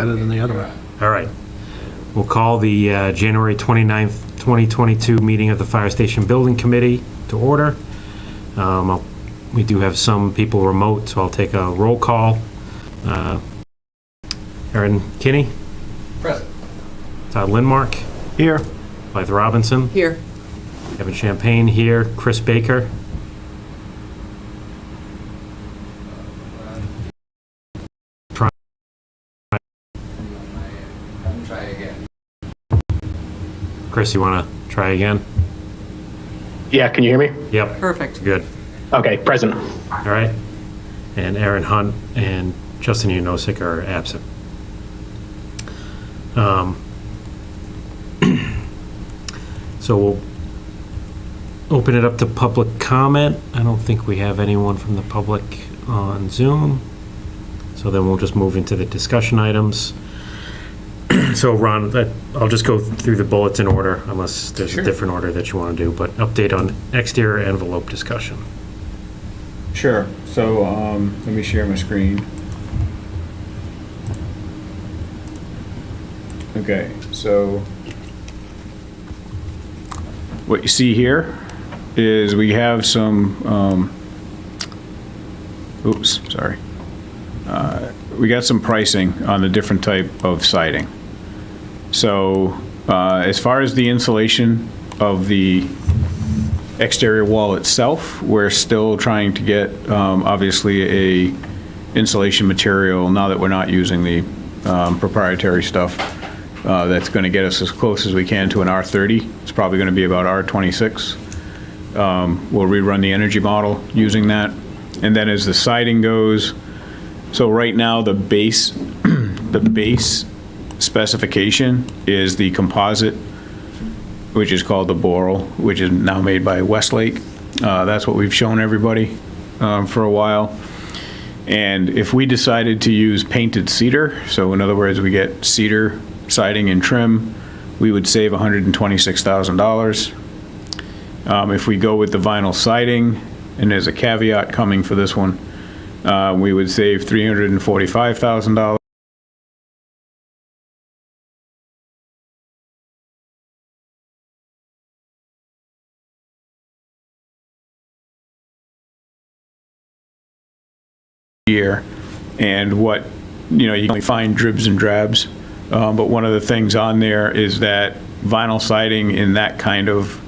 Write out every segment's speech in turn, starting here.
better than the other one. All right. We'll call the January 29th, 2022 meeting of the Fire Station Building Committee to order. We do have some people remote, so I'll take a roll call. Aaron Kinney? Present. Todd Lindmark? Here. Blythe Robinson? Here. Kevin Champagne here. Chris Baker? Try again. Chris, you want to try again? Yeah, can you hear me? Yep. Perfect. Good. Okay, present. All right. And Aaron Hunt and Justin Unosik are absent. So we'll open it up to public comment. I don't think we have anyone from the public on Zoom. So then we'll just move into the discussion items. So Ron, I'll just go through the bullets in order, unless there's a different order that you want to do, but update on exterior envelope discussion. Sure. So let me share my screen. Okay, so what you see here is we have some, we got some pricing on the different type of siding. So as far as the insulation of the exterior wall itself, we're still trying to get obviously a insulation material, now that we're not using the proprietary stuff, that's going to get us as close as we can to an R30. It's probably going to be about R26. We'll rerun the energy model using that. And then as the siding goes, so right now the base specification is the composite, which is called the Boral, which is now made by Westlake. That's what we've shown everybody for a while. And if we decided to use painted cedar, so in other words, we get cedar siding and trim, we would save $126,000. If we go with the vinyl siding, and there's a caveat coming for this one, we would save $345,000. Year, and what, you know, you can only find dribs and drabs, but one of the things on there is that vinyl siding in that kind of,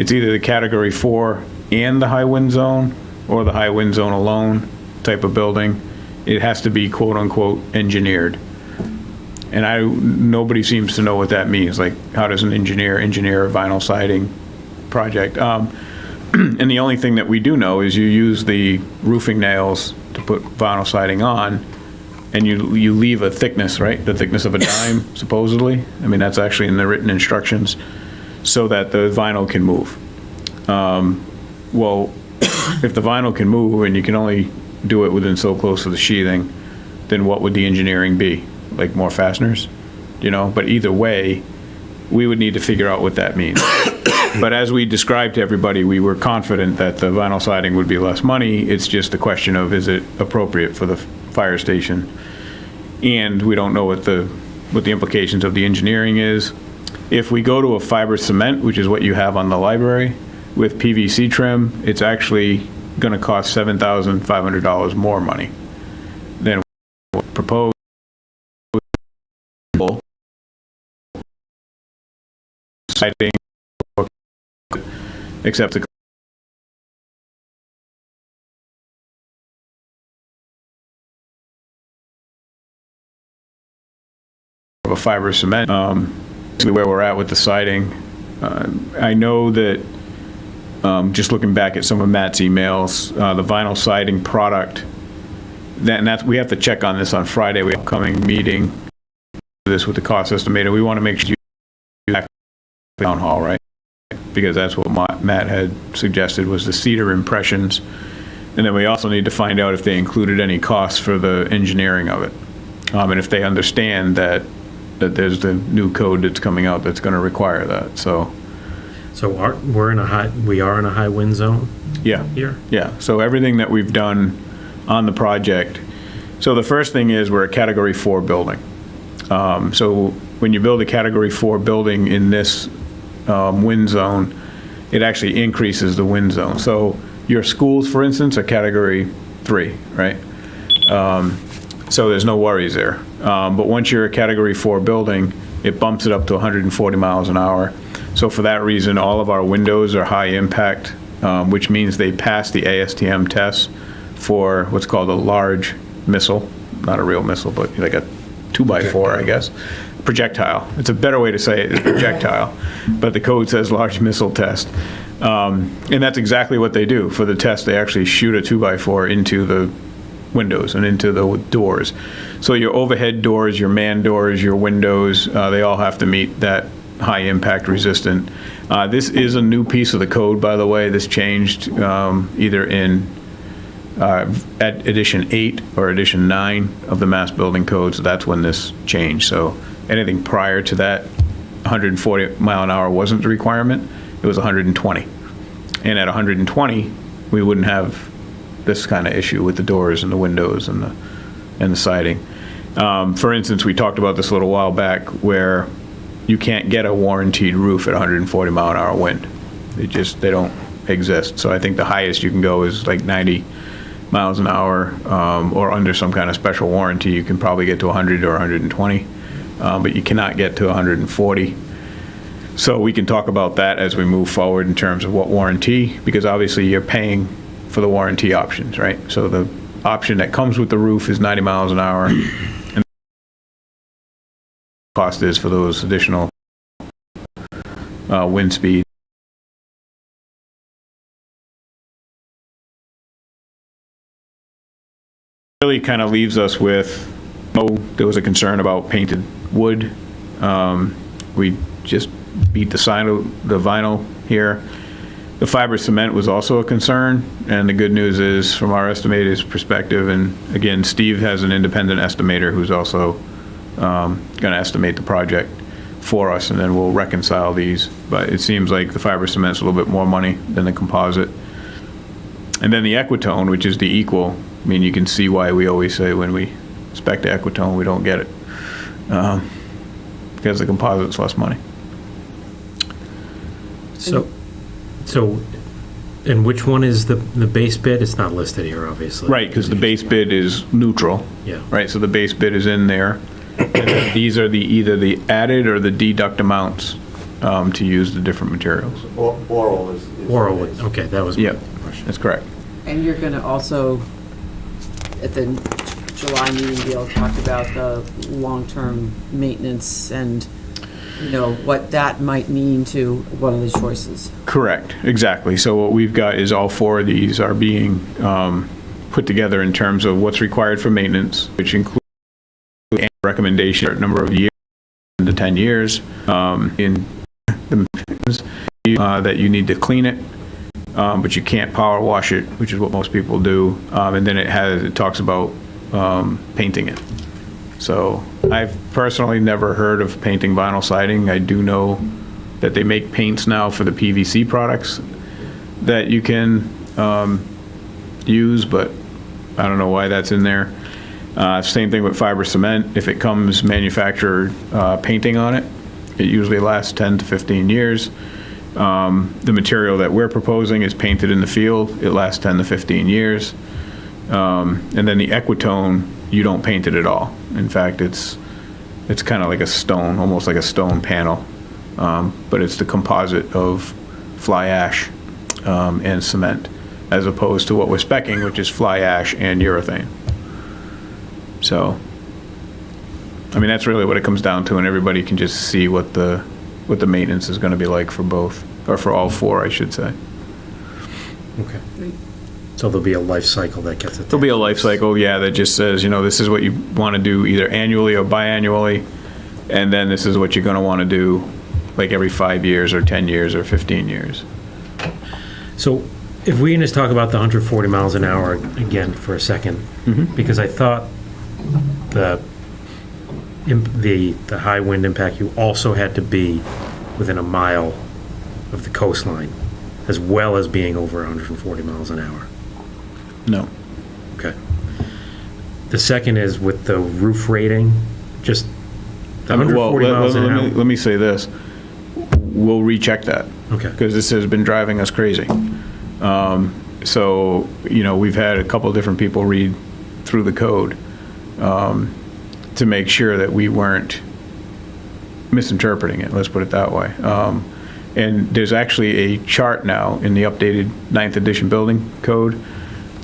it's either the category 4 and the high wind zone, or the high wind zone alone type of building. It has to be quote unquote engineered, and nobody seems to know what that means. Like, how does an engineer a vinyl siding project? And the only thing that we do know is you use the roofing nails to put vinyl siding on, and you leave a thickness, right? The thickness of a dime, supposedly. I mean, that's actually in the written instructions, so that the vinyl can move. Well, if the vinyl can move and you can only do it within so close to the sheathing, then what would the engineering be? Like more fasteners, you know? But either way, we would need to figure out what that means. But as we described to everybody, we were confident that the vinyl siding would be less money. It's just a question of, is it appropriate for the fire station? And we don't know what the implications of the engineering is. If we go to a fiber cement, which is what you have on the library, with PVC trim, it's actually going to cost $7,500 more money than what proposed. Siding, except the of a fiber cement, where we're at with the siding. I know that just looking back at some of Matt's emails, the vinyl siding product, we have to check on this on Friday. We have an upcoming meeting this with the cost estimator. We want to make sure you back town hall, right? Because that's what Matt had suggested, was the cedar impressions. And then we also need to find out if they included any costs for the engineering of it. And if they understand that there's the new code that's coming out that's going to require that. So we are in a high wind zone here? Yeah. So everything that we've done on the project. So the first thing is we're a category 4 building. So when you build a Category 4 building in this wind zone, it actually increases the wind zone. So your schools, for instance, are Category 3, right? So there's no worries there. But once you're a Category 4 building, it bumps it up to 140 miles an hour. So for that reason, all of our windows are high impact, which means they pass the ASTM test for what's called a large missile, not a real missile, but like a 2x4, I guess. Projectile. It's a better way to say it, is projectile, but the code says large missile test. And that's exactly what they do. For the test, they actually shoot a 2x4 into the windows and into the doors. So your overhead doors, your man doors, your windows, they all have to meet that high impact resistant. This is a new piece of the code, by the way. This changed either in at edition 8 or edition 9 of the Mass Building Code, so that's when this changed. So anything prior to that, 140 mile an hour wasn't the requirement, it was 120. And at 120, we wouldn't have this kind of issue with the doors and the windows and the siding. For instance, we talked about this a little while back where you can't get a warranted roof at 140 mile an hour wind. They don't exist. So I think the highest you can go is like 90 miles an hour, or under some kind of special warranty, you can probably get to 100 or 120, but you cannot get to 140. So we can talk about that as we move forward in terms of what warranty, because obviously you're paying for the warranty options, right? So the option that comes with the roof is 90 miles an hour, and the cost is for those additional wind speed. Really kind of leaves us with, there was a concern about painted wood. We just beat the vinyl here. The fiber cement was also a concern, and the good news is, from our estimator's perspective, and again, Steve has an independent estimator who's also going to estimate the project for us, and then we'll reconcile these. But it seems like the fiber cement's a little bit more money than the composite. And then the Equitone, which is the equal, I mean, you can see why we always say when we spec the Equitone, we don't get it. Because the composite's less money. So, and which one is the base bid? It's not listed here, obviously. Right, because the base bid is neutral. Yeah. Right, so the base bid is in there. And then these are either the added or the deduct amounts to use the different materials. Oral is. Oral, okay, that was my Yep, question. that's correct. And you're going to also, at the July meeting, be able to talk about the long-term maintenance and, you know, what that might mean to one of the choices. Correct, exactly. So what we've got is all 4 of these are being put together in terms of what's required for maintenance, which includes a recommendation for a number of years, to 10 years, in the that you need to clean it, but you can't power wash it, which is what most people do. And then it talks about painting it. So I've personally never heard of painting vinyl siding. I do know that they make paints now for the PVC products that you can use, but I don't know why that's in there. Same thing with fiber cement. If it comes manufactured painting on it, it usually lasts 10 to 15 years. The material that we're proposing is painted in the field. It lasts 10 to 15 years. And then the Equitone, you don't paint it at all. In fact, it's kind of like a stone, almost like a stone panel. But it's the composite of fly ash and cement, as opposed to what we're speccing, which is fly ash and urethane. So, I mean, that's really what it comes down to, and everybody can just see what the maintenance is going to be like for both, or for all 4, I should say. Okay. So there'll be a life cycle that gets it. There'll be a life cycle, yeah, that just says, you know, this is what you want to do either annually or biannually, and then this is what you're going to want to do like every 5 years or 10 years or 15 years. So if we can just talk about the 140 miles an hour again for a second, because I thought the high wind impact, you also had to be within a mile of the coastline, as well as being over 140 miles an hour. No. Okay. The second is with the roof rating, just The 140 miles an hour. Let me say this. We'll recheck that. Okay. Because this has been driving us crazy. So, we've had a couple of different people read through the code to make sure that we weren't misinterpreting it, let's put it that way. And there's actually a chart now in the updated 9th edition building code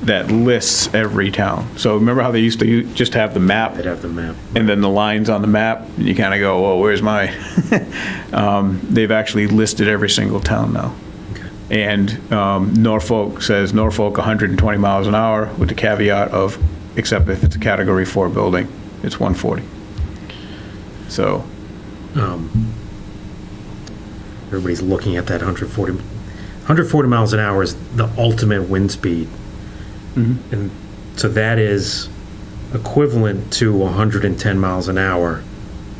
that lists every town. So remember how they used to just have the map? They'd have the map. And then the lines on the map, and you kind of go, "Well, where's my?" They've actually listed every single town now. Okay. And Norfolk says Norfolk 120 miles an hour with the caveat of, except if it's a Category 4 building, it's 140. So. Everybody's looking at that 140 miles an hour is the ultimate wind speed. And so that is equivalent to 110 miles an hour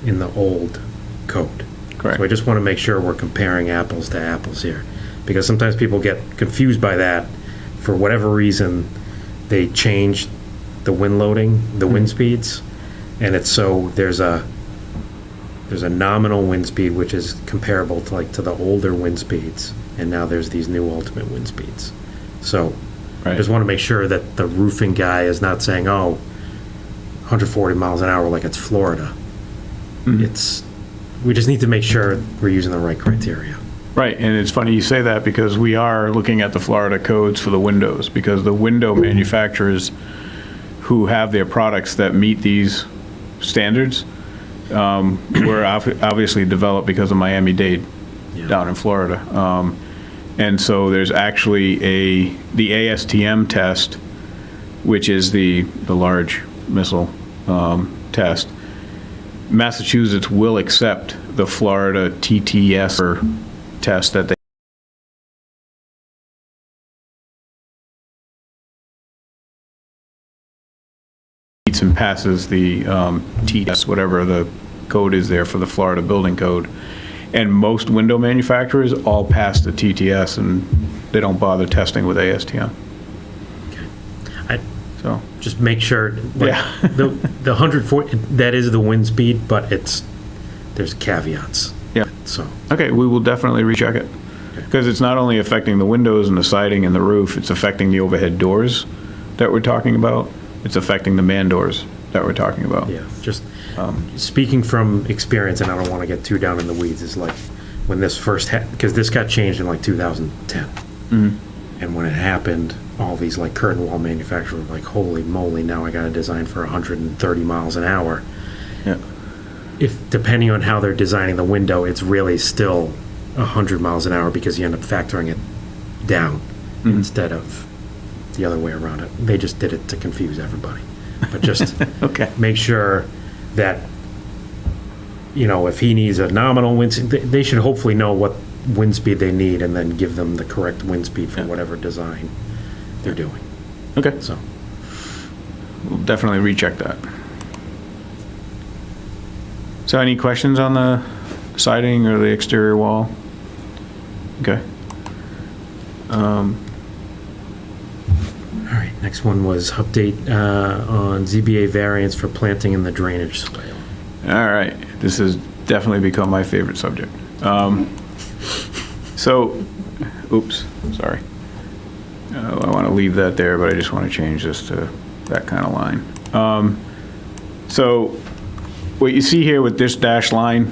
in the old code. Correct. So I just want to make sure we're comparing apples to apples here, because sometimes people get confused by that. For whatever reason, they change the wind loading, the wind speeds, and it's so there's a nominal wind speed which is comparable to the older wind speeds, and now there's these new ultimate wind speeds. So I just want to make sure that the roofing guy is not saying, "Oh, 140 miles an hour like it's Florida." We just need to make sure we're using the right criteria. Right, and it's funny you say that because we are looking at the Florida codes for the windows, because the window manufacturers who have their products that meet these standards were obviously developed because of Miami-Dade down in Florida. And so there's actually the ASTM test, which is the large missile test. Massachusetts will accept the Florida TTS test that they meets and passes the TTS, whatever the code is there for the Florida building code. And most window manufacturers all pass the TTS, and they don't bother testing with ASTM. So Just make sure, Yeah. the 140, that is the wind speed, but there's caveats. yeah, So, okay, we will definitely recheck it, because it's not only affecting the windows and the siding and the roof, it's affecting the overhead doors that we're talking about. It's affecting the man doors that we're talking about. yeah, just speaking from experience, and I don't want to get too down in the weeds, is like when this first because this got changed in like 2010. And when it happened, all these like curtain wall manufacturers were like, "Holy moly, now I got to design for 130 miles an hour." Yeah. If depending on how they're designing the window, it's really still 100 miles an hour, because you end up factoring it down instead of the other way around it. They just did it to confuse everybody. But just Okay. make sure that, if he needs a nominal wind, they should hopefully know what wind speed they need and then give them the correct wind speed for whatever design they're doing. Okay, So, we'll definitely recheck that. So any questions on the siding or the exterior wall? Okay. all right, next one was update on ZBA variance for planting in the drainage swale. All right, this has definitely become my favorite subject. So, oops, sorry. I want to leave that there, but I just want to change this to that kind of line. So, what you see here with this dashed line,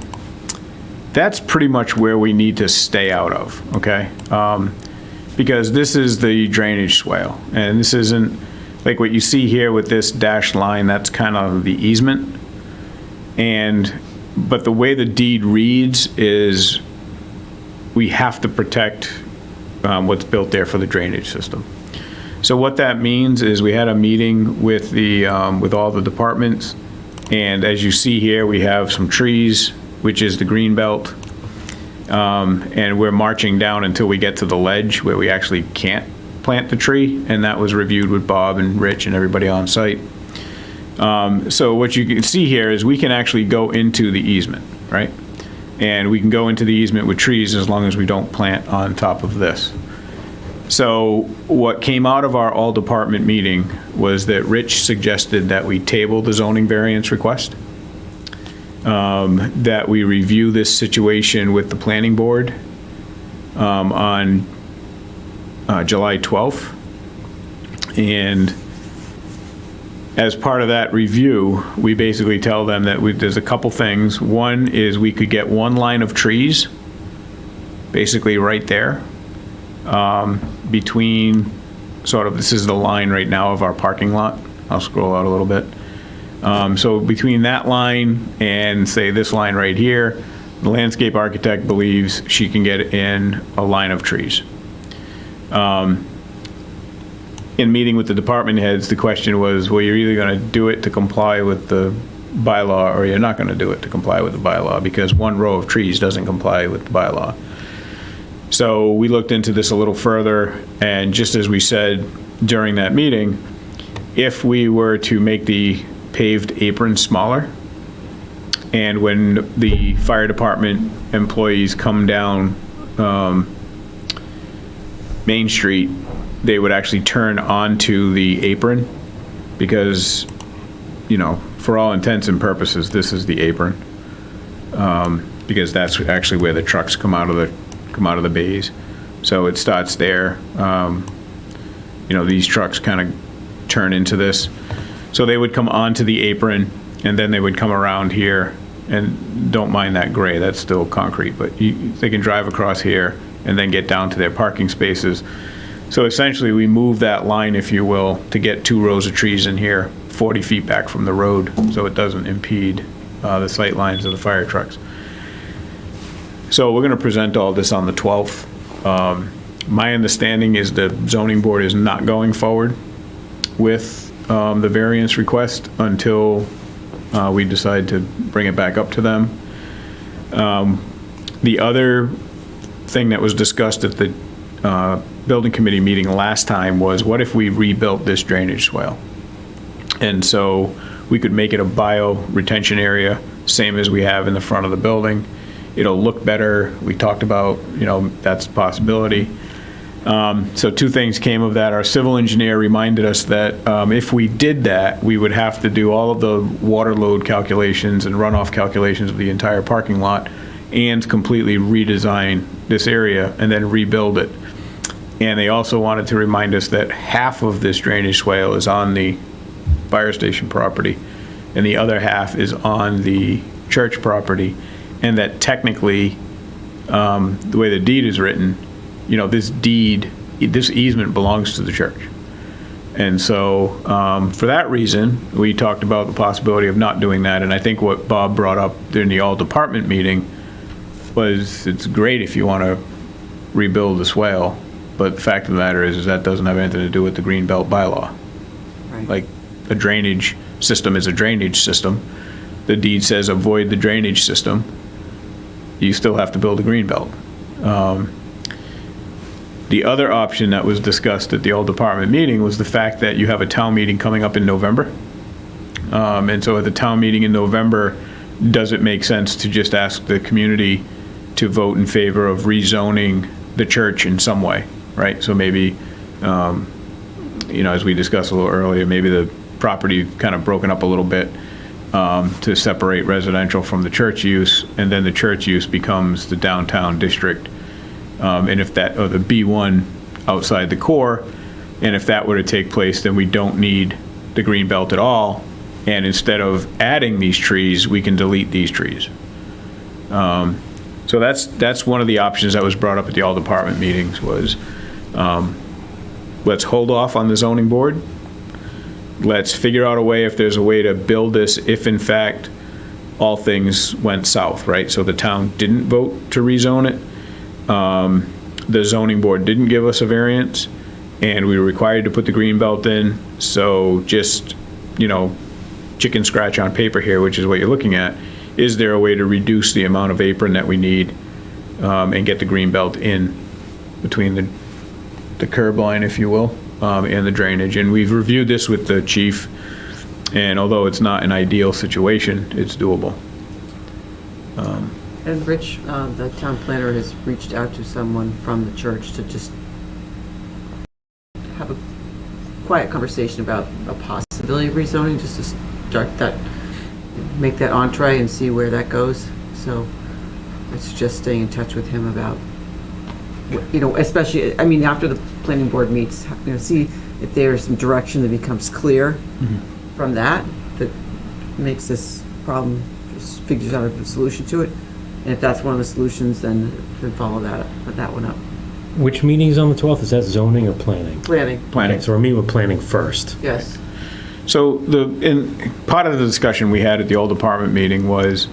that's pretty much where we need to stay out of, okay? Because this is the drainage swale, and this isn't, like what you see here with this dashed line, that's kind of the easement. But the way the deed reads is we have to protect what's built there for the drainage system. So what that means is we had a meeting with with all the departments, and as you see here, we have some trees, which is the green belt, and we're marching down until we get to the ledge where we actually can't plant the tree, and that was reviewed with Bob and Rich and everybody on site. So what you can see here is we can actually go into the easement, right? And we can go into the easement with trees as long as we don't plant on top of this. So what came out of our all-department meeting was that Rich suggested that we table the zoning variance request. that we review this situation with the planning board on July 12th. And as part of that review, we basically tell them that there's a couple things. One is we could get one line of trees, basically right there, between sort of, this is the line right now of our parking lot. I'll scroll out a little bit. So between that line and say this line right here, the landscape architect believes she can get in a line of trees. In meeting with the department heads, the question was, well, you're either going to do it to comply with the bylaw or you're not going to do it to comply with the bylaw, because one row of trees doesn't comply with the bylaw. So we looked into this a little further, and just as we said during that meeting, if we were to make the paved apron smaller, and when the fire department employees come down Main Street, they would actually turn onto the apron, because, you know, for all intents and purposes, this is the apron, because that's actually where the trucks come out of the bays. So it starts there. You know, these trucks kind of turn into this. So they would come onto the apron, and then they would come around here, and don't mind that gray, that's still concrete, but they can drive across here and then get down to their parking spaces. So essentially, we move that line, if you will, to get 2 rows of trees in here, 40 feet back from the road, so it doesn't impede the sight lines of the fire trucks. So we're going to present all this on the 12th. My understanding is the zoning board is not going forward with the variance request until we decide to bring it back up to them. The other thing that was discussed at the building committee meeting last time was, what if we rebuilt this drainage swale? And so we could make it a bio retention area, same as we have in the front of the building. It'll look better. We talked about, you know, that's a possibility. So 2 things came of that. Our civil engineer reminded us that if we did that, we would have to do all of the water load calculations and runoff calculations of the entire parking lot and completely redesign this area and then rebuild it. And they also wanted to remind us that half of this drainage swale is on the fire station property, and the other half is on the church property, and that technically, the way the deed is written, you know, this easement belongs to the church. And so, for that reason, we talked about the possibility of not doing that, and I think what Bob brought up during the all-department meeting was, it's great if you want to rebuild the swale, but the fact of the matter is that doesn't have anything to do with the Greenbelt bylaw. Right. Like, a drainage system is a drainage system. The deed says avoid the drainage system. You still have to build a Greenbelt. The other option that was discussed at the old department meeting was the fact that you have a town meeting coming up in November. And so at the town meeting in November, does it make sense to just ask the community to vote in favor of rezoning the church in some way, right? So maybe, you know, as we discussed a little earlier, maybe the property kind of broken up a little bit to separate residential from the church use, and then the church use becomes the downtown district. And if that, or the B1 outside the core, and if that were to take place, then we don't need the green belt at all. And instead of adding these trees, we can delete these trees. So that's one of the options that was brought up at the all department meetings was, let's hold off on the zoning board. Let's figure out a way, if there's a way to build this, if in fact all things went south, right? So the town didn't vote to rezone it. The zoning board didn't give us a variance, and we were required to put the green belt in. So just, you know, chicken scratch on paper here, which is what you're looking at. Is there a way to reduce the amount of apron that we need and get the green belt in between the curb line, if you will, and the drainage? And we've reviewed this with the chief, and although it's not an ideal situation, it's doable. And Rich, the town planner has reached out to someone from the church to just have a quiet conversation about a possibility of rezoning, just to start that make that entree and see where that goes. So it's just staying in touch with him about, especially, I mean, after the planning board meets, see if there's some direction that becomes clear from that makes this problem, just figures out a solution to it. And if that's one of the solutions, then follow that one up. Which meeting's on the 12th? Is that zoning or planning? Planning, Okay, so we're meeting with planning first. yes. So part of the discussion we had at the old department meeting was,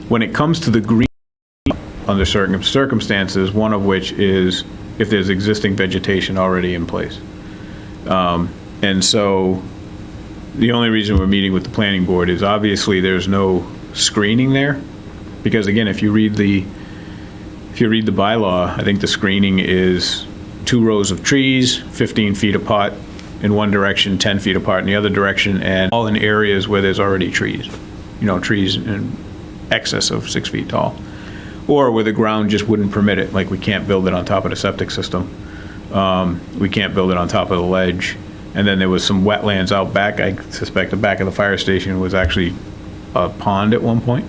when it comes to the green, under certain circumstances, one of which is if there's existing vegetation already in place. And so the only reason we're meeting with the planning board is obviously there's no screening there. Because again, if you read the bylaw, I think the screening is 2 rows of trees, 15 feet apart in one direction, 10 feet apart in the other direction, and all in areas where there's already trees. Trees in excess of 6 feet tall. Or where the ground just wouldn't permit it, like we can't build it on top of the septic system. We can't build it on top of the ledge. And then there was some wetlands out back. I suspect the back of the fire station was actually a pond at one point.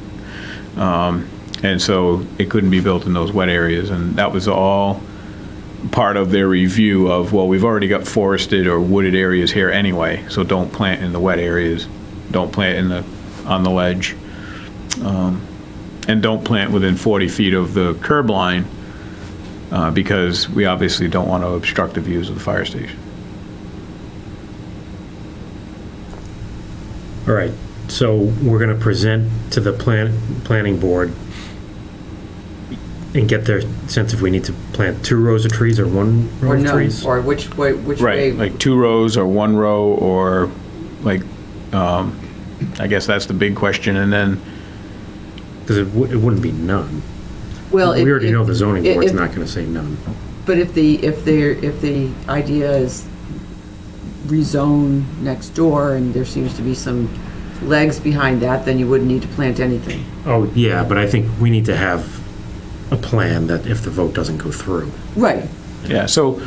And so it couldn't be built in those wet areas. And that was all part of their review of, well, we've already got forested or wooded areas here anyway, so don't plant in the wet areas. Don't plant on the ledge. And don't plant within 40 feet of the curb line because we obviously don't want to obstruct the views of the fire station. All right, so we're going to present to the planning board and get their sense if we need to plant 2 rows of trees or 1 row Or of no, trees. or which way. Right, like 2 rows or 1 row, or like, I guess that's the big question. And then, Because it wouldn't be none. Well, We already know the zoning board's if- not going to say none. But if the idea is rezone next door and there seems to be some legs behind that, then you wouldn't need to plant anything. Oh, yeah, but I think we need to have a plan that if the vote doesn't go through. Right. yeah, so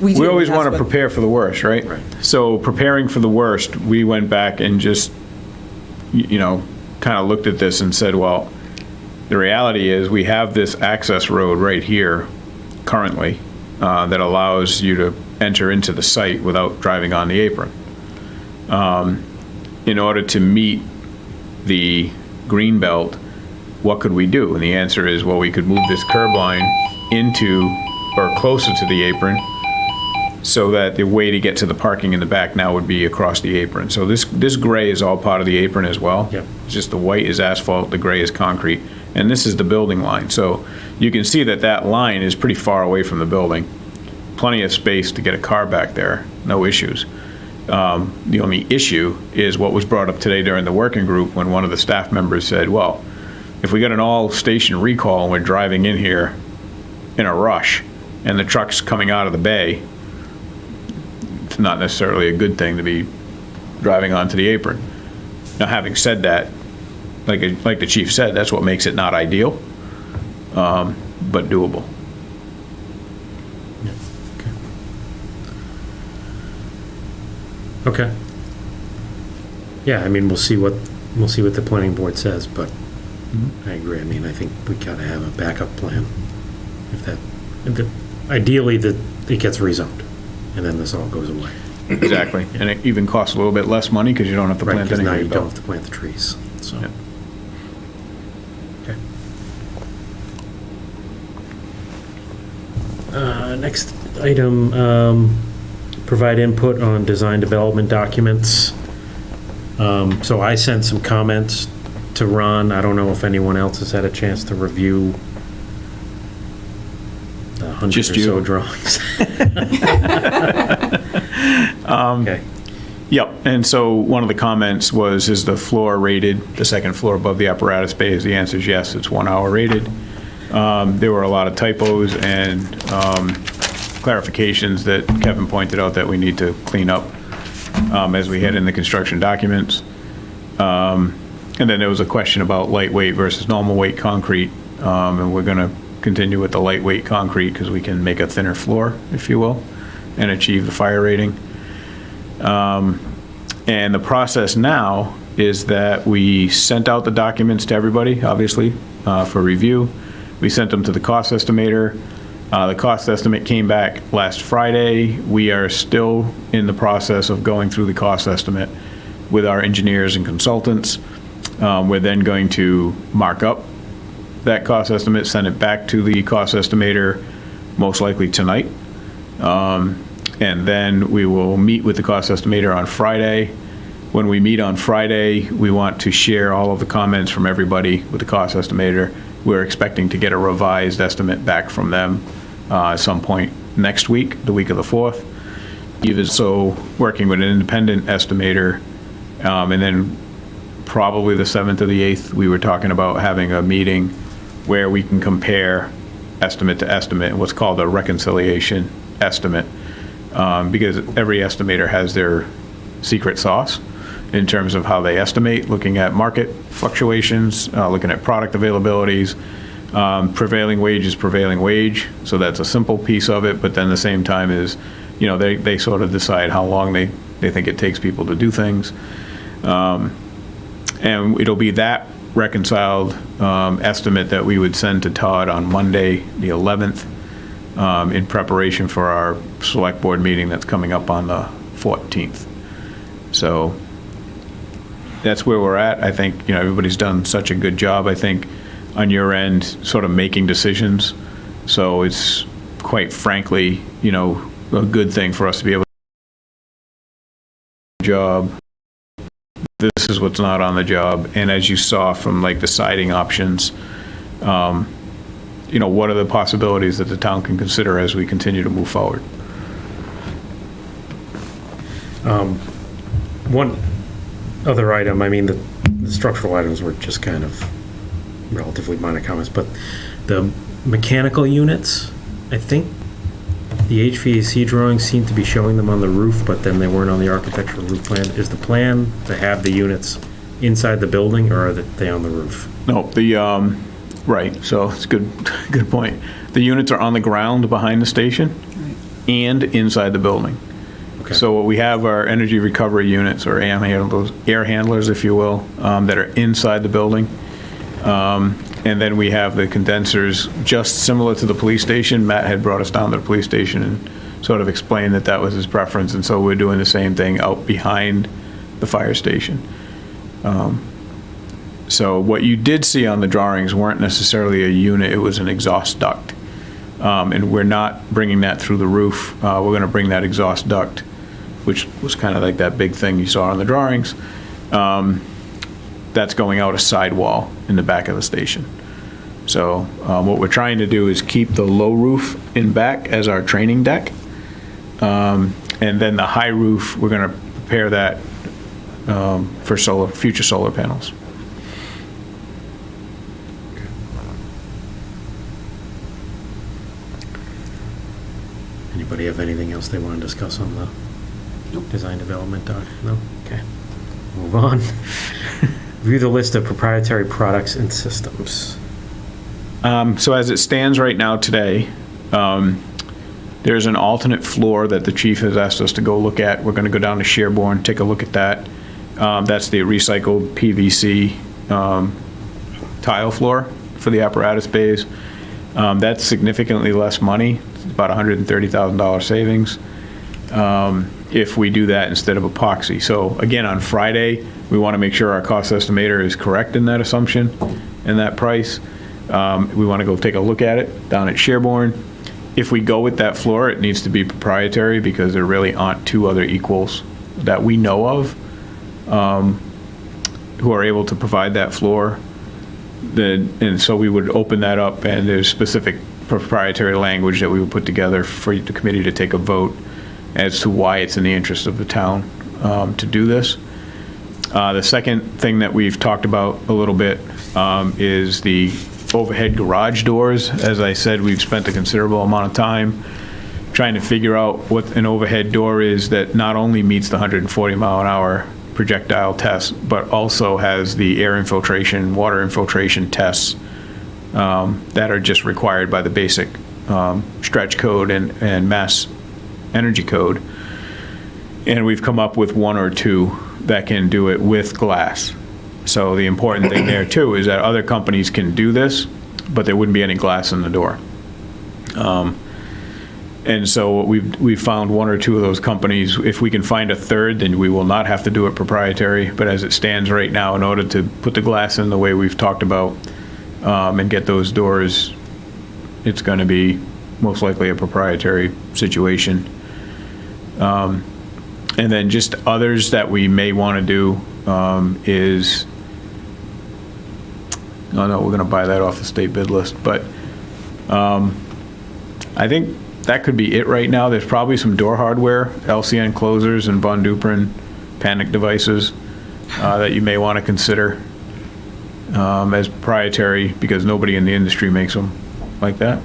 we do, always that's want to what- prepare for the worst, right? Right. So preparing for the worst, we went back and just, kind of looked at this and said, well, the reality is we have this access road right here currently that allows you to enter into the site without driving on the apron. In order to meet the green belt, what could we do? And the answer is, well, we could move this curb line into or closer to the apron so that the way to get to the parking in the back now would be across the apron. So this gray is all part of the apron as well. Yep. It's just the white is asphalt, the gray is concrete, and this is the building line. So you can see that line is pretty far away from the building. Plenty of space to get a car back there, no issues. The only issue is what was brought up today during the working group when one of the staff members said, well, if we got an all-station recall and we're driving in here in a rush and the truck's coming out of the bay, it's not necessarily a good thing to be driving onto the apron. Now, having said that, like the chief said, that's what makes it not ideal, but doable. Okay. Yeah, I mean, we'll see what the planning board says, but I agree. I mean, I think we gotta have a backup plan. Ideally, it gets rezoned, and then this all goes away. Exactly. And it even costs a little bit less money because you don't have to Right, plant because now anything. you don't have to plant the trees, so. Yep. Okay. Next item, provide input on design development documents. So I sent some comments to Ron. I don't know if anyone else has had a chance to review the 100 Just or you. so drawings. Okay. Yep, and so one of the comments was, is the floor rated, the second floor above the apparatus bays? The answer is yes, it's 1 hour rated. There were a lot of typos and clarifications that Kevin pointed out that we need to clean up as we head in the construction documents. And then there was a question about lightweight versus normal weight concrete, and we're gonna continue with the lightweight concrete because we can make a thinner floor, if you will, and achieve the fire rating. And the process now is that we sent out the documents to everybody, obviously, for review. We sent them to the cost estimator. The cost estimate came back last Friday. We are still in the process of going through the cost estimate with our engineers and consultants. We're then going to mark up that cost estimate, send it back to the cost estimator, most likely tonight. And then we will meet with the cost estimator on Friday. When we meet on Friday, we want to share all of the comments from everybody with the cost estimator. We're expecting to get a revised estimate back from them at some point next week, the week of the 4th. Even so, working with an independent estimator, and then probably the 7th or the 8th, we were talking about having a meeting where we can compare estimate to estimate, what's called a reconciliation estimate, because every estimator has their secret sauce in terms of how they estimate, looking at market fluctuations, looking at product availabilities. Prevailing wage is prevailing wage, so that's a simple piece of it, but then the same time is, they sort of decide how long they think it takes people to do things. And it'll be that reconciled estimate that we would send to Todd on Monday, the 11th, in preparation for our select board meeting that's coming up on the 14th. So that's where we're at. I think, everybody's done such a good job, I think, on your end, sort of making decisions. So it's quite frankly, a good thing for us to be able to job. This is what's not on the job. And as you saw from like the siding options, what are the possibilities that the town can consider as we continue to move forward? One other item, the structural items were just kind of relatively minor comments, but the mechanical units, I think the HVAC drawings seem to be showing them on the roof, but then they weren't on the architectural roof plan. Is the plan to have the units inside the building, or are they on the roof? No, right, so it's a good point. The units are on the ground behind the station and inside the building. Okay. So what we have are energy recovery units, or air handlers, if you will, that are inside the building. And then we have the condensers, just similar to the police station. Matt had brought us down to the police station and sort of explained that that was his preference, and so we're doing the same thing out behind the fire station. So what you did see on the drawings weren't necessarily a unit, it was an exhaust duct. And we're not bringing that through the roof. We're going to bring that exhaust duct, which was kind of like that big thing you saw on the drawings. That's going out a sidewall in the back of the station. So what we're trying to do is keep the low roof in back as our training deck. And then the high roof, we're going to prepare that for future solar panels. Anybody have anything else they want to discuss on the design development doc? No? Okay. Move on. View the list of proprietary products and systems. So as it stands right now today, there's an alternate floor that the chief has asked us to go look at. We're going to go down to Sherborne, take a look at that. That's the recycled PVC tile floor for the apparatus bays. That's significantly less money. It's about $130,000 savings if we do that instead of epoxy. So again, on Friday, we want to make sure our cost estimator is correct in that assumption and that price. We want to go take a look at it down at Sherborne. If we go with that floor, it needs to be proprietary because there really aren't two other equals that we know of who are able to provide that floor. And so we would open that up, and there's specific proprietary language that we would put together for the committee to take a vote as to why it's in the interest of the town to do this. The second thing that we've talked about a little bit is the overhead garage doors. As I said, we've spent a considerable amount of time trying to figure out what an overhead door is that not only meets the 140 mile an hour projectile test, but also has the air infiltration, water infiltration tests that are just required by the basic stretch code and mass energy code. And we've come up with one or two that can do it with glass. So the important thing there too is that other companies can do this, but there wouldn't be any glass in the door. And so we've found one or two of those companies. If we can find a third, then we will not have to do it proprietary. But as it stands right now, in order to put the glass in the way we've talked about and get those doors, it's going to be most likely a proprietary situation. And then just others that we may want to do is, oh no, we're going to buy that off the state bid list. But I think that could be it right now. There's probably some door hardware, LCN closers and Von Duprin panic devices that you may want to consider as proprietary, because nobody in the industry makes them like that.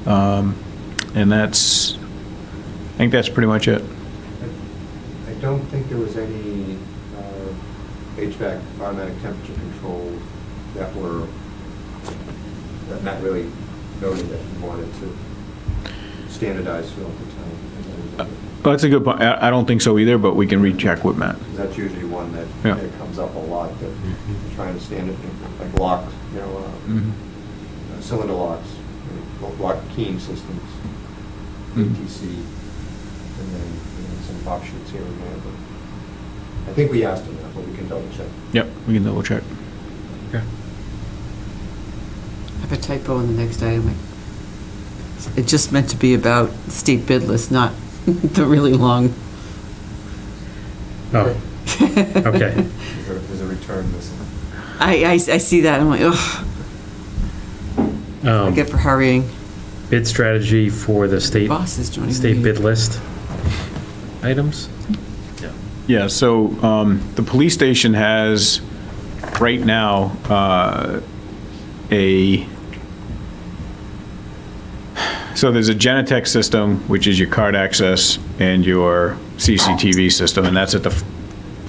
And I think that's pretty much it. I don't think there was any HVAC automatic temperature control that Matt really noted that he wanted to standardize throughout the town. Well, that's a good point. I don't think so either, but we can recheck with Matt. That's usually one that Yeah. that comes up a lot, that trying to stand it, like locks, cylinder locks, lock keying systems, ATC, and then some offshoots here and there. But I think we asked him that, but we can double check. Yep, we can double check. Okay. I have a typo in the next item. It just meant to be about state bid list, not the really long. Oh, okay. There's a return missing. I see that, I'm like, ugh, I get for hurrying. Bid strategy for the state Boss is joining the state bid meeting. list items? Yeah, so the police station has, right now, so there's a Genetec system, which is your card access and your CCTV system, and that's at the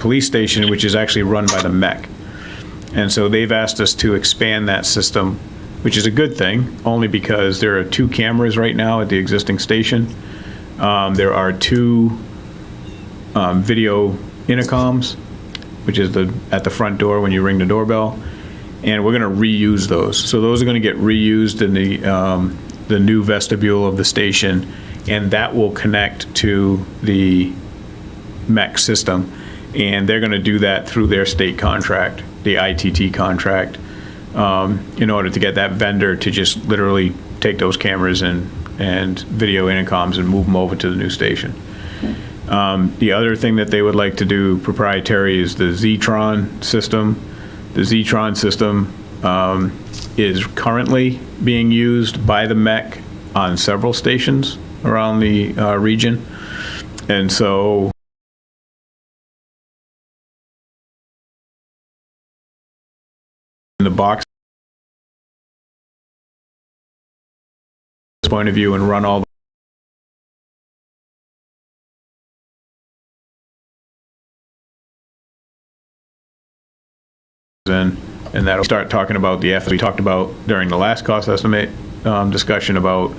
police station, which is actually run by the MEC. And so they've asked us to expand that system, which is a good thing, only because there are 2 cameras right now at the existing station. There are 2 video intercoms, which is at the front door when you ring the doorbell, and we're going to reuse those. So those are going to get reused in the new vestibule of the station, and that will connect to the MEC system, and they're going to do that through their state contract, the ITT contract, in order to get that vendor to just literally take those cameras and video intercoms and move them over to the new station. The other thing that they would like to do proprietary is the Zetron system. The Zetron system is currently being used by the MEC on several stations around the region. And so in the box point of view and run all in, and that'll start talking about the we talked about during the last cost estimate discussion about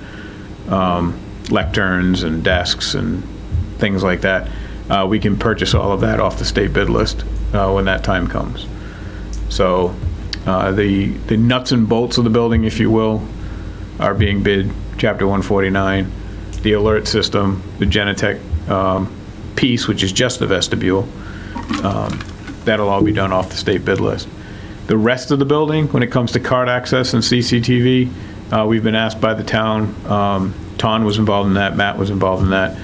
lecterns and desks and things like that. We can purchase all of that off the state bid list when that time comes. So the nuts and bolts of the building, if you will, are being bid Chapter 149. The alert system, the Genetec piece, which is just the vestibule, that'll all be done off the state bid list. The rest of the building, when it comes to card access and CCTV, we've been asked by the town, Ton was involved in that, Matt was involved in that,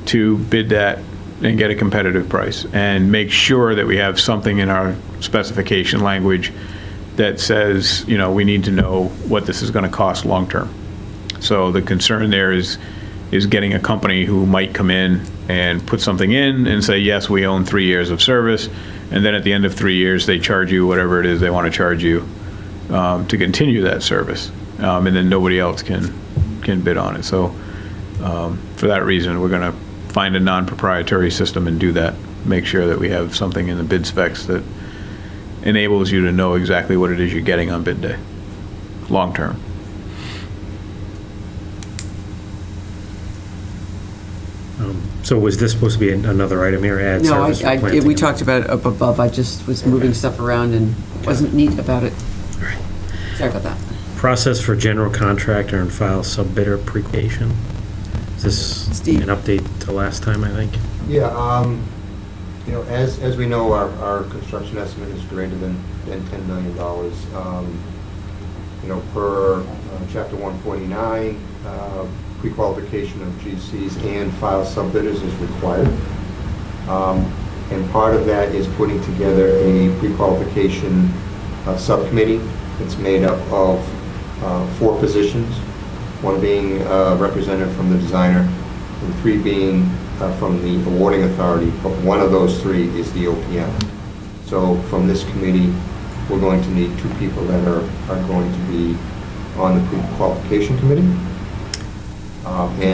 to bid that and get a competitive price and make sure that we have something in our specification language that says, you know, we need to know what this is going to cost long-term. So the concern there is getting a company who might come in and put something in and say, yes, we own 3 years of service, and then at the end of 3 years, they charge you whatever it is they want to charge you to continue that service, and then nobody else can bid on it. So for that reason, we're going to find a non-proprietary system and do that, make sure that we have something in the bid specs that enables you to know exactly what it is you're getting on bid day, long-term. So was this supposed to be another item here, add No, service for planting? we talked about it up above, I just was moving stuff around and wasn't neat about it. All right. Sorry about that. Process for general contractor and file sub-bidder pre-qualification. Is this Steve. an update to last time, I think? Yeah, as we know, our construction estimate is greater than $10 million. Per Chapter 149, pre-qualification of GCs and file sub-bidders is required. And part of that is putting together a pre-qualification subcommittee. It's made up of 4 positions, 1 being a representative from the designer, and 3 being from the awarding authority, but one of those 3 is the OPM. So from this committee, we're going to need 2 people that are going to be on the pre-qualification committee.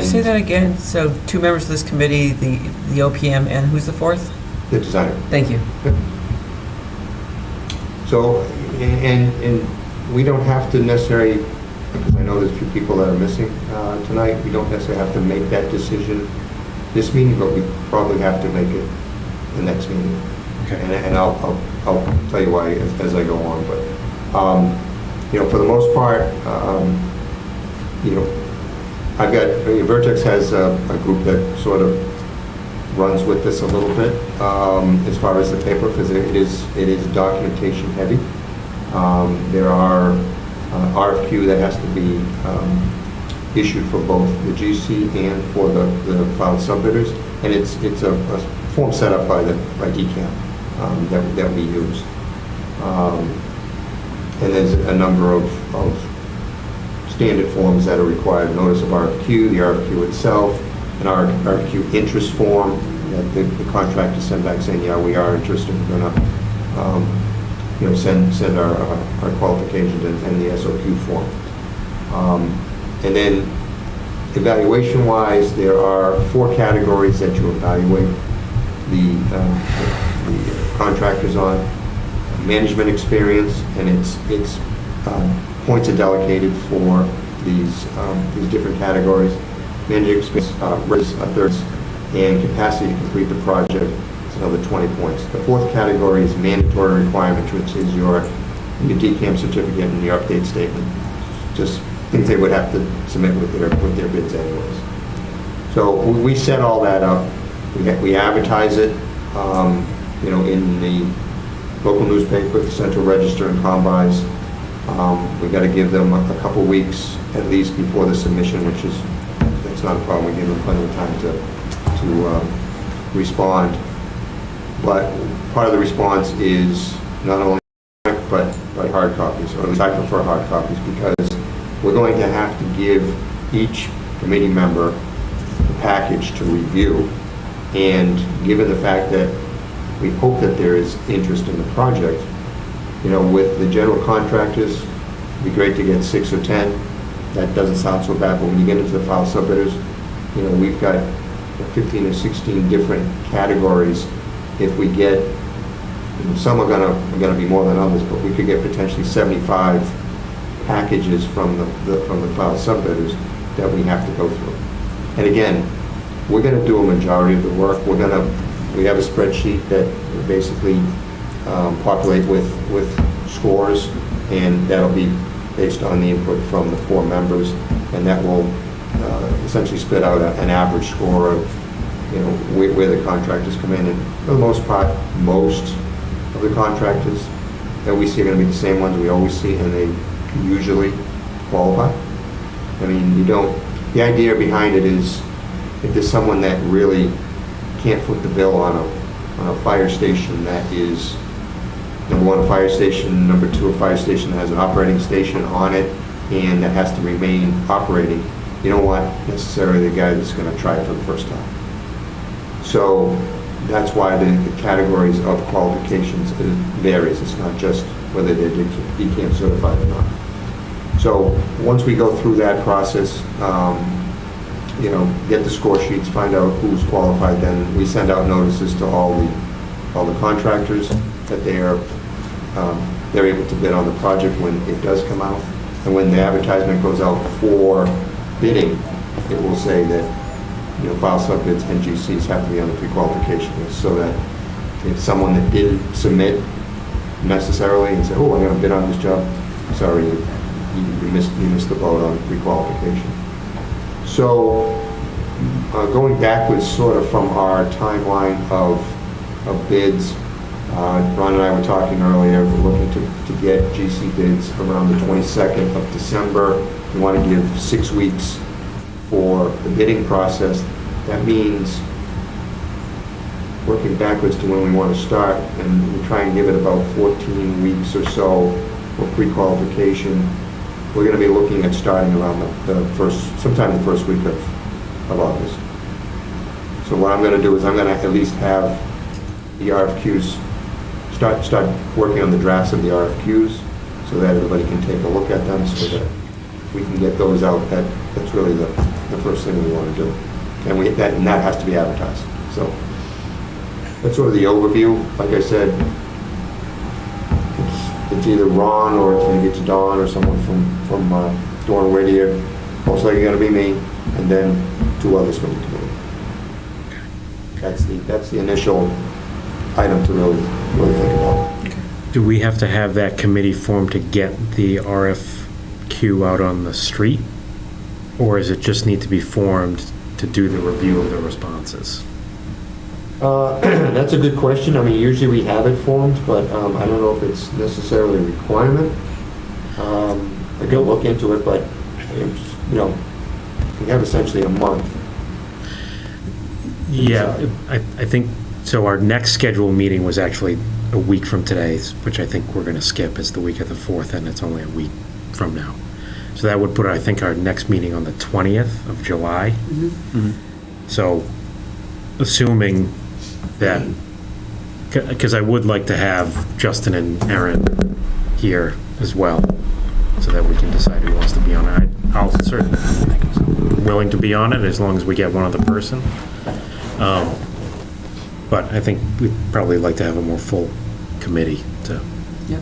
Say that again. So 2 members of this committee, the OPM, and who's the 4th? The designer. Thank you. So, and we don't have to necessarily, because I know there's a few people that are missing tonight, we don't necessarily have to make that decision this meeting, but we probably have to make it the next meeting. Okay. And I'll tell you why as I go on, but, for the most part, I've got, Vertex has a group that sort of runs with this a little bit as far as the paper, because it is documentation heavy. There are RFQ that has to be issued for both the GC and for the filed subbidders, and it's a form set up by ECAM that we use. And there's a number of standard forms that are required: notice of RFQ, the RFQ itself, an RFQ interest form that the contractor send back saying, yeah, we are interested, we're going to send our qualifications and the SOQ form. And then evaluation-wise, there are 4 categories that you evaluate the contractors on. Management experience, and it's points are delegated for these different categories. Management experience is a third, and capacity to complete the project is another 20 points. The 4th category is mandatory requirement, which is your DCAM certificate and your update statement. Just things they would have to submit with their bids anyways. So we set all that up. We advertise it, in the local newspaper, the Central Register, and Combis. We've got to give them a couple weeks at least before the submission, that's not a problem. We give them plenty of time to respond. But part of the response is not only but hard copies, or at least I prefer hard copies, because we're going to have to give each committee member a package to review. And given the fact that we hope that there is interest in the project, with the general contractors, it'd be great to get 6 or 10. That doesn't sound so bad, but when you get into the file subbidders, we've got 15 or 16 different categories. If we get, some are gonna be more than others, but we could get potentially 75 packages from the file subbidders that we have to go through. And again, we're gonna do a majority of the work. We have a spreadsheet that we basically populate with scores, and that'll be based on the input from the 4 members, and that will essentially spit out an average score of where the contractors come in. And for the most part, most of the contractors that we see are going to be the same ones we always see, and they usually qualify. I mean, the idea behind it is, if there's someone that really can't foot the bill on a fire station that is, number 1, a fire station, number 2, a fire station that has an operating station on it and that has to remain operating, you don't want necessarily the guy that's going to try it for the first time. So that's why the categories of qualifications varies. It's not just whether they're DCAM certified or not. So once we go through that process, get the score sheets, find out who's qualified, then we send out notices to all the contractors that they're able to bid on the project when it does come out. And when the advertisement goes out for bidding, it will say that file sub bids and GCs have to be on the pre-qualification list, so that if someone that didn't submit necessarily and say, oh, I got to bid on this job, sorry, you missed the boat on pre-qualification. So going backwards sort of from our timeline of bids, Ron and I were talking earlier, we're looking to get GC bids around the 22nd of December. We want to give 6 weeks for the bidding process. That means working backwards to when we want to start, and we try and give it about 14 weeks or so for pre-qualification. We're going to be looking at starting around sometime the first week of August. So what I'm going to do is I'm going to at least have the RFQs, start working on the drafts of the RFQs so that everybody can take a look at them, so that we can get those out. That's really the first thing we want to do. And that has to be advertised. So that's sort of the overview. Like I said, it's either Ron or maybe it's Don or someone from Dawn Whittier. Most likely going to be me, and then 2 others from the committee. That's the initial item to really think about. Do we have to have that committee formed to get the RFQ out on the street? Or does it just need to be formed to do the review of the responses? That's a good question. I mean, usually we have it formed, but I don't know if it's necessarily a requirement. I can look into it, but we have essentially a month. Yeah, I think, so our next scheduled meeting was actually a week from today, which I think we're going to skip. It's the week of the 4th, and it's only a week from now. So that would put, I think, our next meeting on the 20th of July. So assuming that, because I would like to have Justin and Aaron here as well, so that we can decide who wants to be on it. I'll certainly be willing to be on it as long as we get one other person. But I think we'd probably like to have a more full committee to. Yep.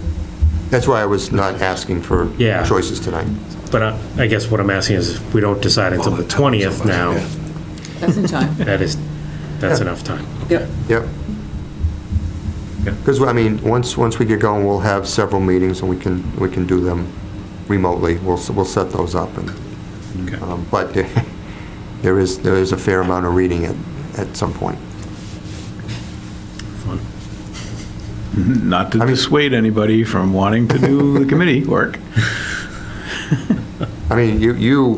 That's why I was not asking for Yeah. choices tonight. But I guess what I'm asking is, if we don't decide until the 20th now, That's in time. that's enough time. Yep. Yep. Yeah. Because, I mean, once we get going, we'll have several meetings, and we can do them remotely. We'll set those up, and Okay. but there is a fair amount of reading at some point. Fun. Not to dissuade anybody from wanting to do the committee work. I mean, you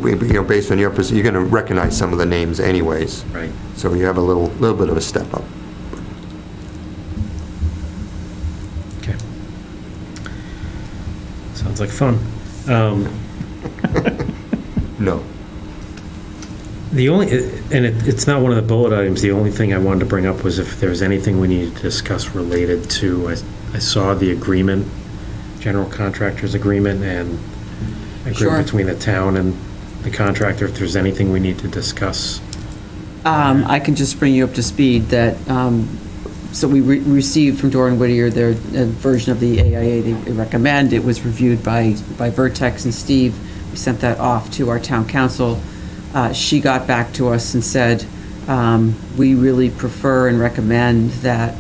based on your position, you're going to recognize some of the names anyways. Right. So you have a little bit of a step up. Okay. Sounds like fun. No. The only, and it's not one of the bullet items, the only thing I wanted to bring up was if there's anything we needed to discuss related to, I saw the agreement, general contractors agreement, and agreement Sure. between the town and the contractor, if there's anything we need to discuss. I can just bring you up to speed that, so we received from Doran Whittier their version of the AIA they recommend. It was reviewed by Vertex and Steve. We sent that off to our town council. She got back to us and said, we really prefer and recommend that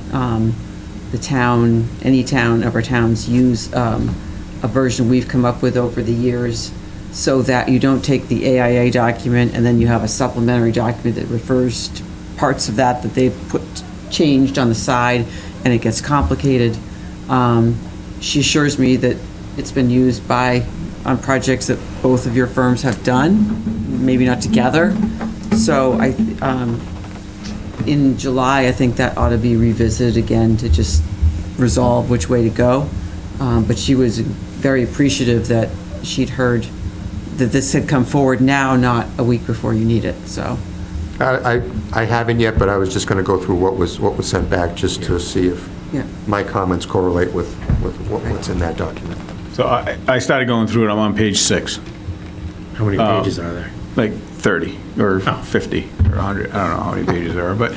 the town, any town of our towns, use a version we've come up with over the years, so that you don't take the AIA document and then you have a supplementary document that refers to parts of that they've changed on the side, and it gets complicated. She assures me that it's been used on projects that both of your firms have done, maybe not together. So in July, I think that ought to be revisited again to just resolve which way to go. But she was very appreciative that she'd heard that this had come forward now, not a week before you need it, so. I haven't yet, but I was just going to go through what was sent back, just to see if Yeah. my comments correlate with what's in that document. So I started going through it. I'm on page 6, How many pages are there? like 30 or Oh. 50 or 100. I don't know how many pages there are, but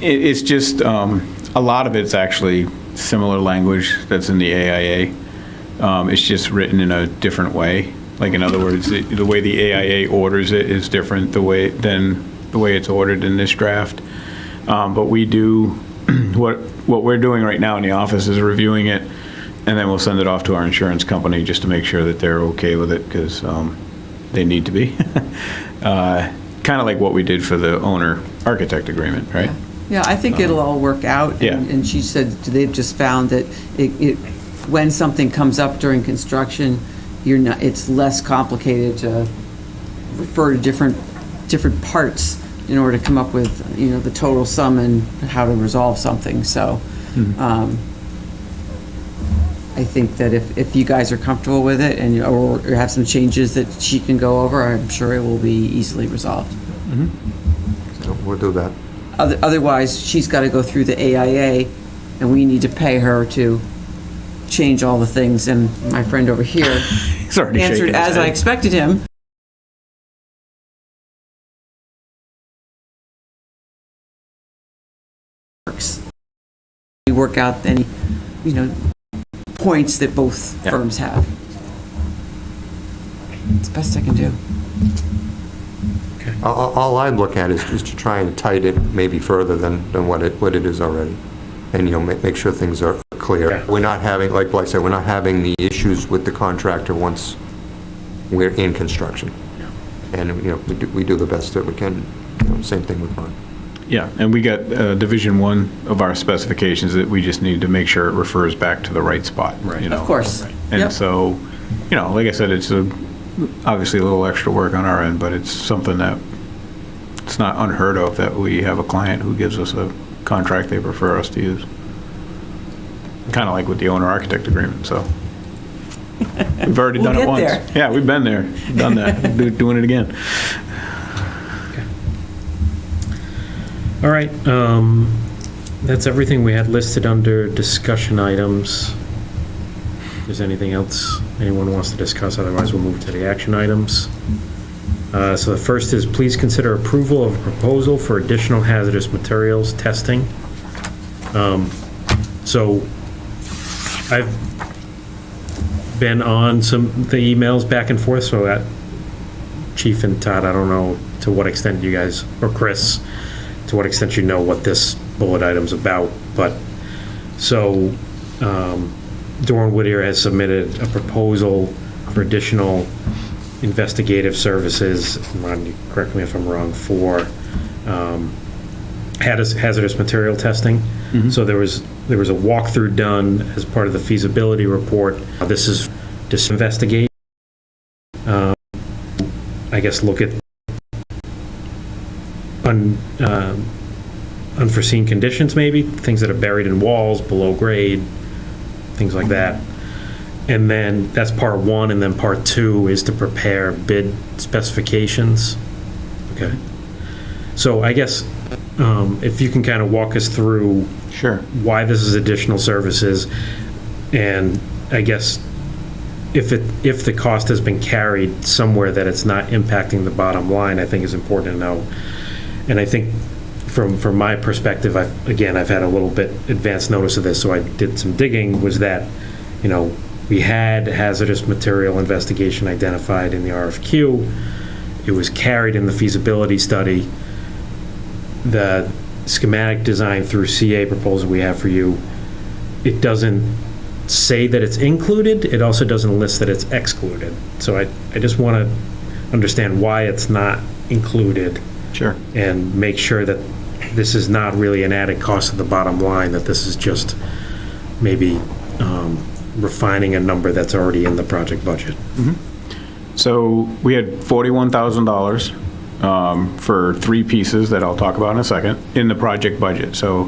it's just a lot of it's actually similar language that's in the AIA. It's just written in a different way. Like, in other words, the way the AIA orders it is different than the way it's ordered in this draft. But we do, what we're doing right now in the office is reviewing it, and then we'll send it off to our insurance company just to make sure that they're okay with it, because they need to be. Kind of like what we did for the owner-architect agreement, right? Yeah, I think it'll all work out. Yeah. And she said they've just found that when something comes up during construction, it's less complicated to refer to different parts in order to come up with, the total sum and how to resolve something. So I think that if you guys are comfortable with it or have some changes that she can go over, I'm sure it will be easily resolved. So we'll do that. Otherwise, she's got to go through the AIA, and we need to pay her to change all the things. And my friend over here He's already answered shaking his as I head. expected him. We work out any, points that both Yeah. firms have. It's the best I can do. All I'd look at is to try and tighten it maybe further than what it is already. And, make sure things are clear. Yeah. We're not having, like Blake said, we're not having the issues with the contractor once we're in construction. And, we do the best that we can. Same thing with Ron. Yeah, and we got Division 1 of our specifications that we just need to make sure it refers back to the right spot. Right. Of course. And Yep. so, like I said, it's obviously a little extra work on our end, but it's something that it's not unheard of that we have a client who gives us a contract they prefer us to use. Kind of like with the owner-architect agreement, so. We've already We'll done it get once. there. Yeah, we've been there, done that, doing it again. All right, that's everything we had listed under discussion items. If there's anything else anyone wants to discuss, otherwise we'll move to the action items. So the first is, please consider approval of a proposal for additional hazardous materials testing. So I've been on the emails back and forth, so that Chief and Todd, I don't know to what extent you guys, or Chris, to what extent you know what this bullet item's about, but, so, Dorn Whittier has submitted a proposal for additional investigative services, Ron, you correct me if I'm wrong, for hazardous material testing. So there was a walkthrough done as part of the feasibility report. This is just investigate, I guess, look at unforeseen conditions, maybe, things that are buried in walls, below grade, things like that. And then that's part one, and then part two is to prepare bid specifications. Okay. So I guess if you can kind of walk us through Sure. why this is additional services, and I guess if the cost has been carried somewhere that it's not impacting the bottom line, I think is important to know. And I think from my perspective, I've had a little bit advance notice of this, so I did some digging, was that, we had hazardous material investigation identified in the RFQ. It was carried in the feasibility study. The schematic design through CA proposal we have for you, it doesn't say that it's included. It also doesn't list that it's excluded. So I just want to understand why it's not included. Sure. And make sure that this is not really an added cost to the bottom line, that this is just maybe refining a number that's already in the project budget. So we had $41,000 for three pieces that I'll talk about in a second in the project budget. So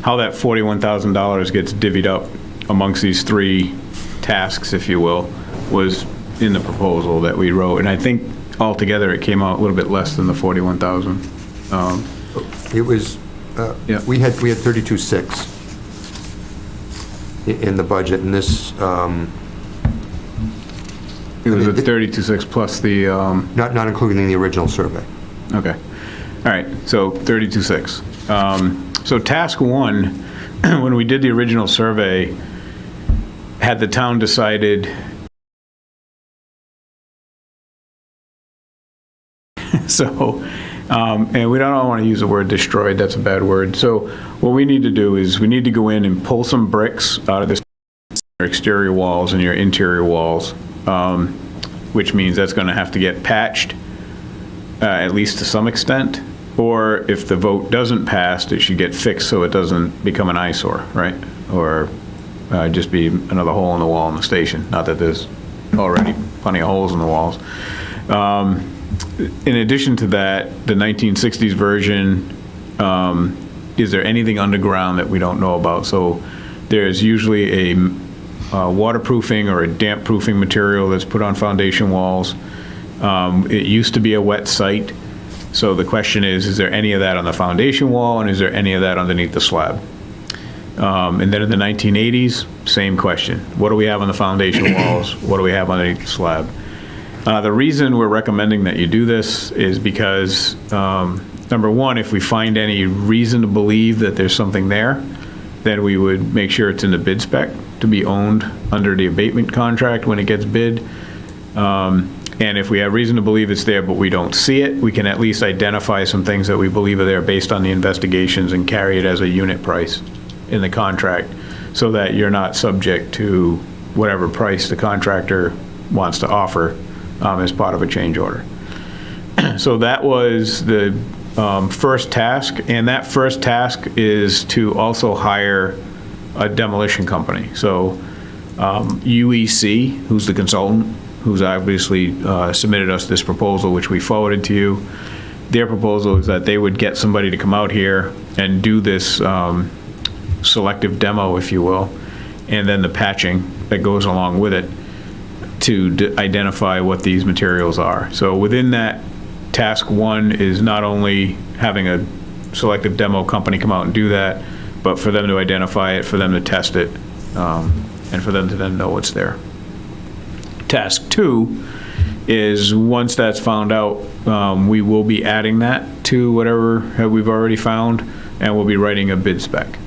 how that $41,000 gets divvied up amongst these three tasks, if you will, was in the proposal that we wrote. And I think altogether it came out a little bit less than the 41,000. It was, Yeah. we had 32.6 in the budget, and this, It was a 32.6 plus the, not including the original survey. okay. All right, so 32.6. So task one, when we did the original survey, had the town decided So, and we don't want to use the word destroyed, that's a bad word. So what we need to do is we need to go in and pull some bricks out of this exterior walls and your interior walls, which means that's going to have to get patched, at least to some extent. Or if the vote doesn't pass, it should get fixed so it doesn't become an eyesore, right? Or just be another hole in the wall in the station. Not that there's already plenty of holes in the walls. In addition to that, the 1960s version, is there anything underground that we don't know about? So there's usually a waterproofing or a damp-proofing material that's put on foundation walls. It used to be a wet site. So the question is there any of that on the foundation wall, and is there any of that underneath the slab? And then in the 1980s, same question. What do we have on the foundation walls? What do we have underneath the slab? The reason we're recommending that you do this is because, number one, if we find any reason to believe that there's something there, then we would make sure it's in the bid spec to be owned under the abatement contract when it gets bid. And if we have reason to believe it's there but we don't see it, we can at least identify some things that we believe are there based on the investigations and carry it as a unit price in the contract so that you're not subject to whatever price the contractor wants to offer as part of a change order. So that was the first task, and that first task is to also hire a demolition company. So UEC, who's the consultant, who's obviously submitted us this proposal, which we forwarded to you. Their proposal is that they would get somebody to come out here and do this selective demo, if you will, and then the patching that goes along with it to identify what these materials are. So within that, task one is not only having a selective demo company come out and do that, but for them to identify it, for them to test it, and for them to then know what's there. Task two is once that's found out, we will be adding that to whatever we've already found, and we'll be writing a bid spec.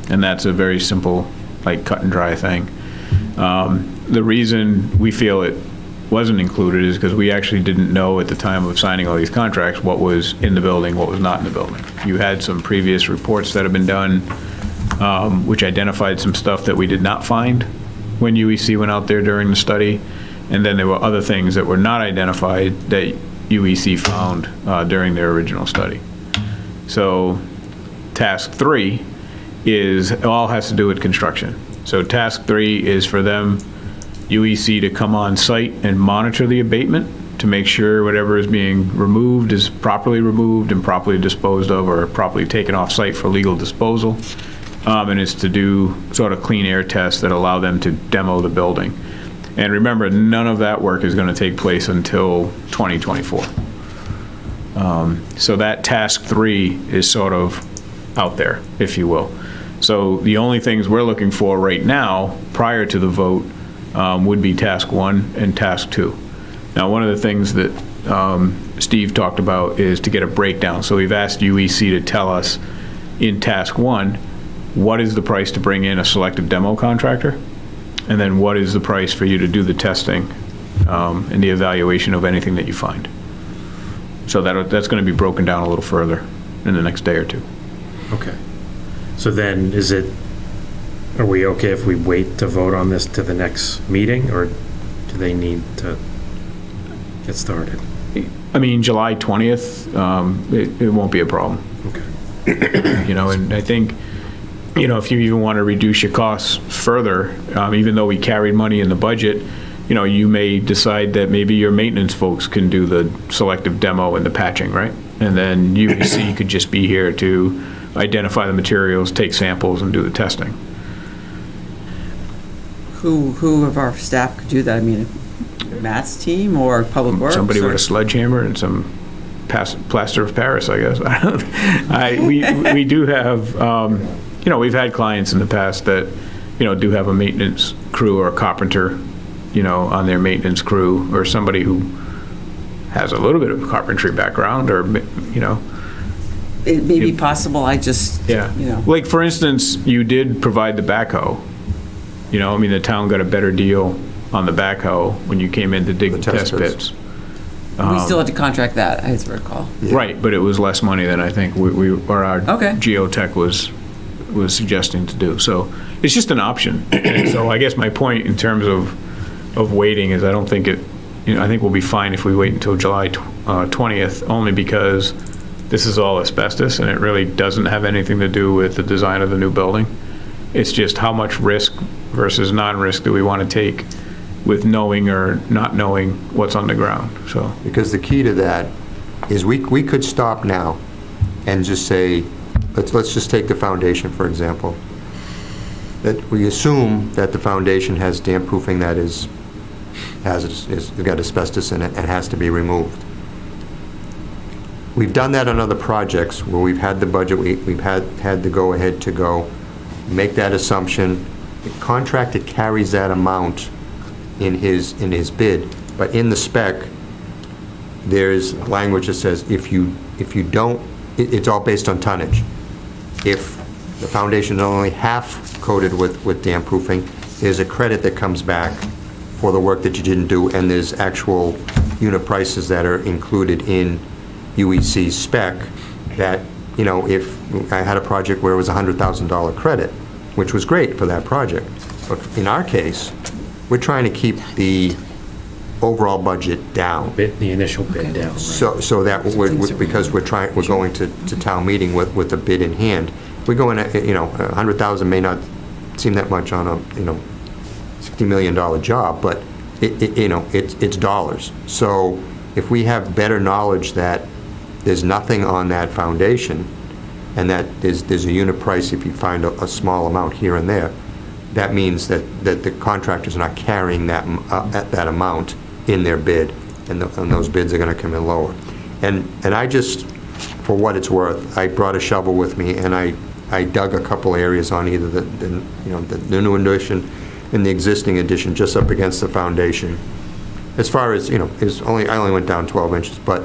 And that's a very simple, like cut and dry thing. The reason we feel it wasn't included is because we actually didn't know at the time of signing all these contracts what was in the building, what was not in the building. You had some previous reports that have been done, which identified some stuff that we did not find when UEC went out there during the study. And then there were other things that were not identified that UEC found during their original study. So task three is, it all has to do with construction. So task three is for them, UEC, to come on site and monitor the abatement to make sure whatever is being removed is properly removed and properly disposed of or properly taken off site for legal disposal. And it's to do sort of clean air tests that allow them to demo the building. And remember, none of that work is going to take place until 2024. So that task three is sort of out there, if you will. So the only things we're looking for right now, prior to the vote, would be task one and task two. Now, one of the things that Steve talked about is to get a breakdown. So we've asked UEC to tell us in task one, what is the price to bring in a selective demo contractor? And then what is the price for you to do the testing and the evaluation of anything that you find? So that's going to be broken down a little further in the next day or two. Okay. So then are we okay if we wait to vote on this to the next meeting, or do they need to get started? I mean, July 20th, it won't be a problem. Okay. And I think, if you even want to reduce your costs further, even though we carried money in the budget, you may decide that maybe your maintenance folks can do the selective demo and the patching, right? And then UEC could just be here to identify the materials, take samples, and do the testing. Who of our staff could do that? I mean, Matt's team or Public Works? Somebody with or- a sledgehammer and some plaster of Paris, I guess. We do have, we've had clients in the past that, do have a maintenance crew or a carpenter, on their maintenance crew, or somebody who has a little bit of carpentry background, or, It may be possible, I just, Like, for instance, you did provide the backhoe. The town got a better deal on the backhoe when you came in to dig the test pits. We still had to contract that, as I recall. Yeah. Right, but it was less money than I think or our Okay. geotech was suggesting to do. So it's just an option. And so I guess my point in terms of waiting is I don't think I think we'll be fine if we wait until July 20th, only because this is all asbestos and it really doesn't have anything to do with the design of the new building. It's just how much risk versus non-risk do we want to take with knowing or not knowing what's on the ground, so. Because the key to that is we could stop now and just say, let's just take the foundation, for example. That we assume that the foundation has damp proofing that is hazardous, has got asbestos in it and has to be removed. We've done that on other projects where we've had the budget, we've had the go-ahead to go, make that assumption. The contractor carries that amount in his bid, but in the spec, there's language that says if you don't, it's all based on tonnage. If the foundation is only half coated with damp proofing, there's a credit that comes back for the work that you didn't do, and there's actual unit prices that are included in UEC's spec that, if I had a project where it was a $100,000 credit, which was great for that project, but in our case, we're trying to keep the overall budget down. The initial bid down, right? So that, because we're going to town meeting with a bid in hand. We go in, $100,000 may not seem that much on a, $60 million job, but it's dollars. So if we have better knowledge that there's nothing on that foundation, and that there's a unit price if you find a small amount here and there, that means that the contractors are not carrying that amount in their bid, and those bids are going to come in lower. And I just, for what it's worth, I brought a shovel with me, and I dug a couple areas on either the new addition and the existing addition, just up against the foundation. As far as, I only went down 12 inches, but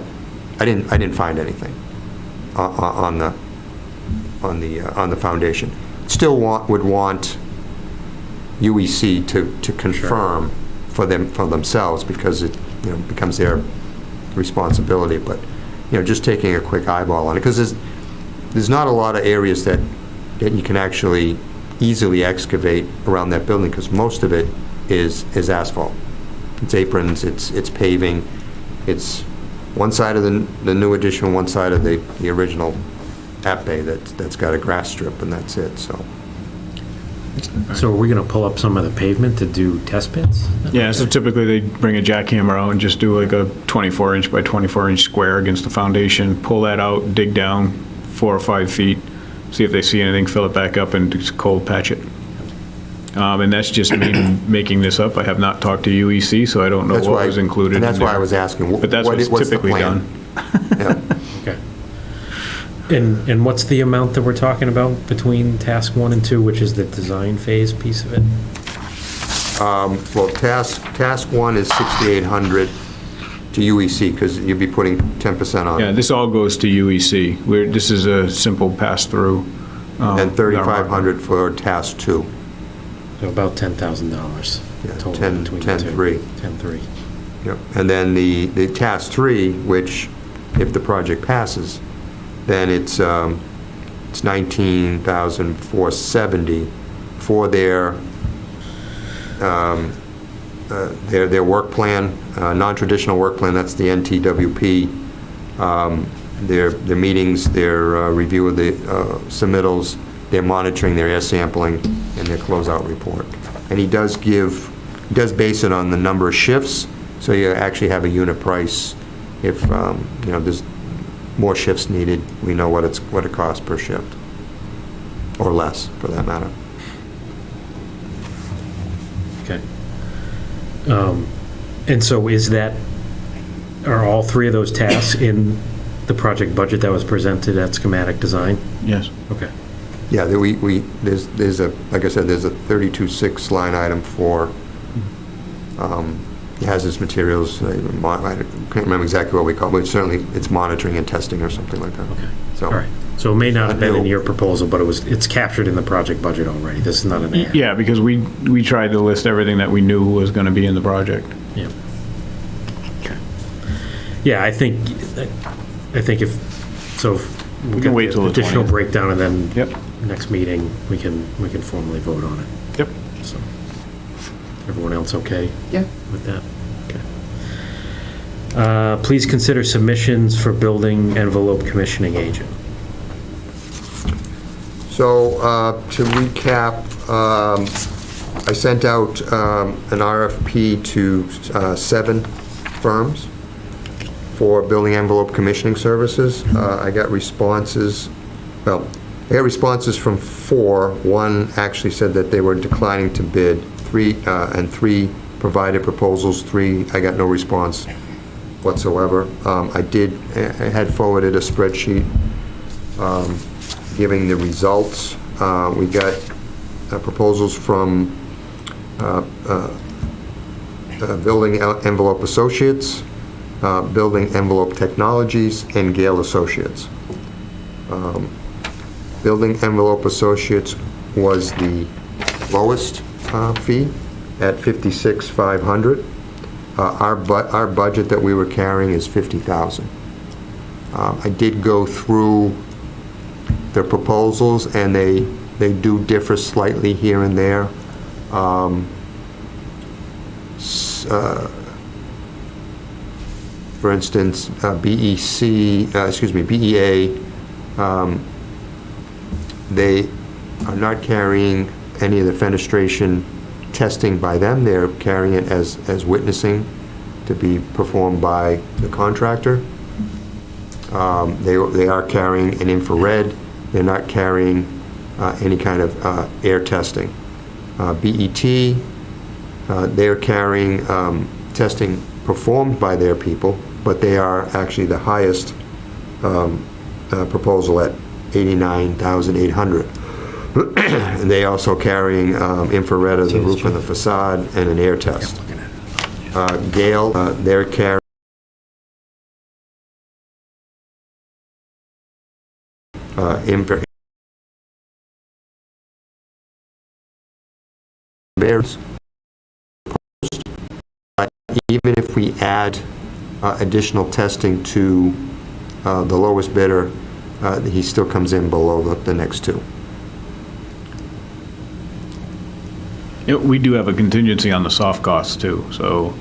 I didn't find anything on the foundation. Still would want UEC to confirm for themselves, because it becomes their responsibility. But just taking a quick eyeball on it, because there's not a lot of areas that you can actually easily excavate around that building, because most of it is asphalt. It's aprons, it's paving, it's one side of the new addition, one side of the original app bay that's got a grass strip, and that's it. So are we going to pull up some of the pavement to do test pits? Yeah, so typically they bring a jackhammer out and just do like a 24-inch by 24-inch square against the foundation, pull that out, dig down 4 or 5 feet, see if they see anything, fill it back up, and just cold patch it. And that's just me making this up. I have not talked to UEC, so I don't know what was included in there. And that's why I was asking, But that's what's what's the typically plan? done. Yeah. Okay. And what's the amount that we're talking about between task 1 and 2, which is the design phase piece of it? Well, task 1 is 6,800 to UEC, because you'd be putting 10% on Yeah, it. this all goes to UEC. This is a simple pass-through. And 3,500 for task 2. So about $10,000 Yeah, total 10 between the two. 10.3. 10.3. Yep. And then the task 3, which, if the project passes, then it's 19,470 for their work plan, non-traditional work plan. That's the NTWP. Their meetings, their review of the submittals, their monitoring, their air sampling, and their closeout report. And he does base it on the number of shifts, so you actually have a unit price. If there's more shifts needed, we know what it costs per shift, or less, for that matter. Okay. And so are all 3 of those tasks in the project budget that was presented at schematic design? Yes. Okay. Yeah, there's a, like I said, there's a 32.6 line item for hazardous materials. I can't remember exactly what we call it, but certainly it's monitoring and testing or something like that. Okay. So, All right. So it may not have been in your proposal, but it's captured in the project budget already. This is not an ad. Yeah, because we tried to list everything that we knew was going to be in the project. Yeah. Okay. Yeah, I think if, so if we'll can get wait till the additional 20th. breakdown, and then Yep. next meeting, we can formally vote on it. Yep. So, everyone else okay Yeah. with that? Okay. Please consider submissions for building envelope commissioning agent. So, to recap, I sent out an RFP to 7 firms for building envelope commissioning services. I got responses, I got responses from 4. One actually said that they were declining to bid. 3 provided proposals. 3, I got no response whatsoever. I had forwarded a spreadsheet giving the results. We got proposals from Building Envelope Associates, Building Envelope Technologies, and Gale Associates. Building Envelope Associates was the lowest fee at $56,500. Our budget that we were carrying is $50,000. I did go through the proposals, and they do differ slightly here and there. For instance, BEA, they are not carrying any of the fenestration testing by them. They're carrying it as witnessing to be performed by the contractor. They are carrying an infrared. They're not carrying any kind of air testing. BET, they're carrying testing performed by their people, but they are actually the highest proposal at $89,800. And they also carrying infrared of the roof and the facade and an air test. Gale, they're carrying even if we add additional testing to the lowest bidder, he still comes in below the next 2. We do have a contingency on the soft costs too, so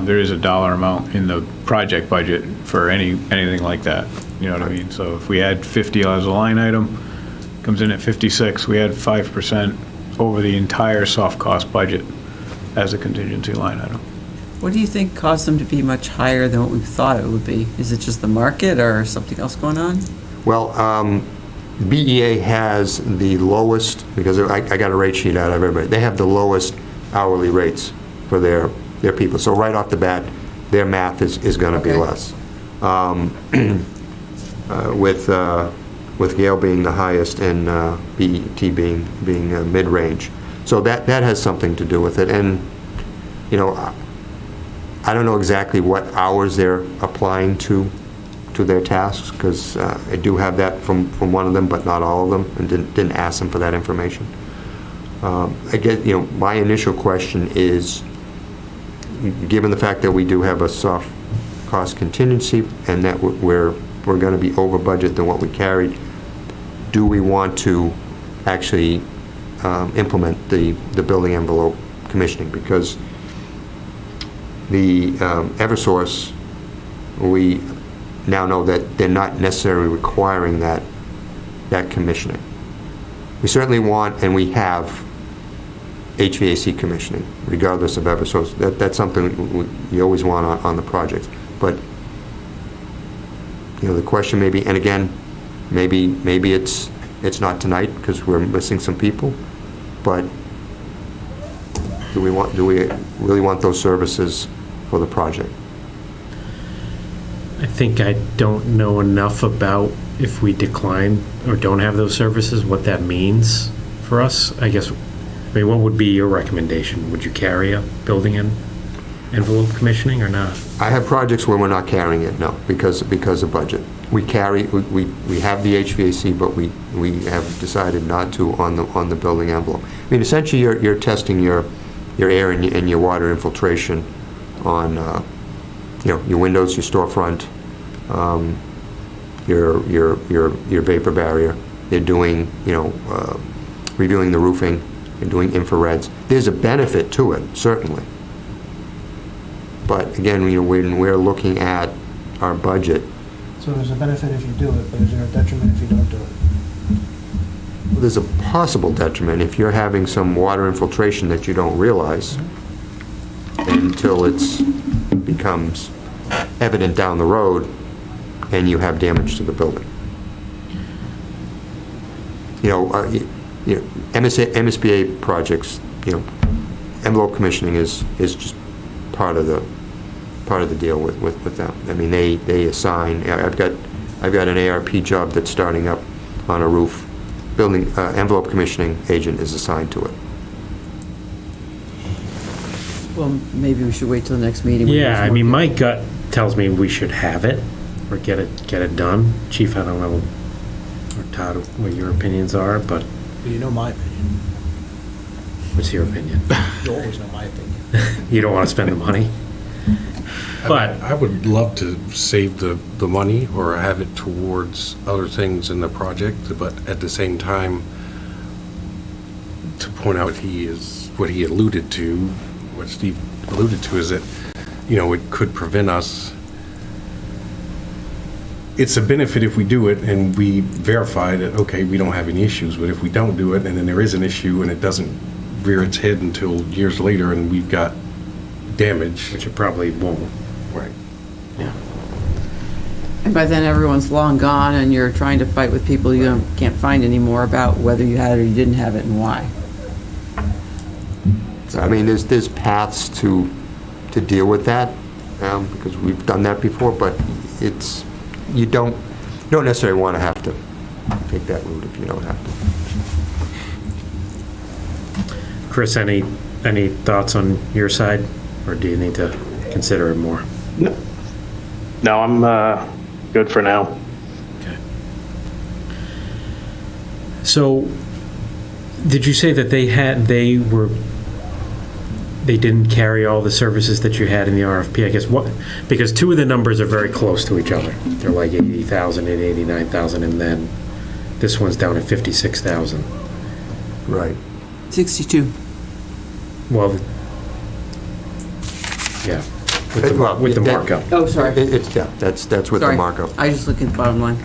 there is a dollar amount in the project budget for anything like that, you know what I mean? So if we add 50 as a line item, comes in at 56, we add 5% over the entire soft cost budget as a contingency line item. What do you think caused them to be much higher than what we thought it would be? Is it just the market or something else going on? Well, BEA has the lowest, because I got a rate sheet out of everybody, they have the lowest hourly rates for their people. So right off the bat, their math is going to be Okay. less. With Gale being the highest and BET being mid-range. So that has something to do with it. And, you know, I don't know exactly what hours they're applying to their tasks, because I do have that from one of them, but not all of them, and didn't ask them for that information. I get, you know, my initial question is, given the fact that we do have a soft cost contingency and that we're going to be over budget than what we carried, do we want to actually implement the building envelope commissioning? Because the Eversource, we now know that they're not necessarily requiring that commissioning. We certainly want, and we have, HVAC commissioning, regardless of Eversource. That's something you always want on the projects. But, you know, the question may be, and again, maybe it's not tonight because we're missing some people, but do we really want those services for the project? I think I don't know enough about if we decline or don't have those services, what that means for us. I guess, I mean, what would be your recommendation? Would you carry a building and envelope commissioning or not? I have projects where we're not carrying it, no, because of budget. We have the HVAC, but we have decided not to on the building envelope. I mean, essentially, you're testing your air and your water infiltration on your windows, your storefront, your vapor barrier. They're doing, reviewing the roofing and doing infrareds. There's a benefit to it, certainly. But again, when we're looking at our budget, So there's a benefit if you do it, but is there a detriment if you don't do it? there's a possible detriment if you're having some water infiltration that you don't realize until it becomes evident down the road and you have damage to the building. MSBA projects, envelope commissioning is just part of the deal with them. I mean, they assign. I've got an ARP job that's starting up on a roof. Building envelope commissioning agent is assigned to it. Well, maybe we should wait till the next meeting. when Yeah, there's I more mean, my people. gut tells me we should have it, or get it done. Chief, I don't know, or Todd, what your opinions are, but You know my opinion. what's your opinion? You always know my opinion. You don't want to spend the money? But, I would love to save the money or have it towards other things in the project, but at the same time, to point out what he alluded to, what Steve alluded to, is that, it could prevent us. It's a benefit if we do it and we verify that, okay, we don't have any issues, but if we don't do it and then there is an issue and it doesn't rear its head until years later and we've got damage. which it probably won't. Right. And by then, everyone's long gone, and you're trying to fight with people can't find anymore about whether you had it or you didn't have it and why. So, I mean, there's paths to deal with that, because we've done that before, but you don't necessarily want to have to take that route if you don't have to. Chris, any thoughts on your side, or do you need to consider it more? No, I'm good for now. Okay. So, did you say that they didn't carry all the services that you had in the RFP? I guess because two of the numbers are very close to each other. They're like 80,000 and 89,000, and then this one's down at 56,000. Right. 62. Well, yeah, with the markup. Oh, sorry. That's with the Sorry. markup. I just look at the bottom line.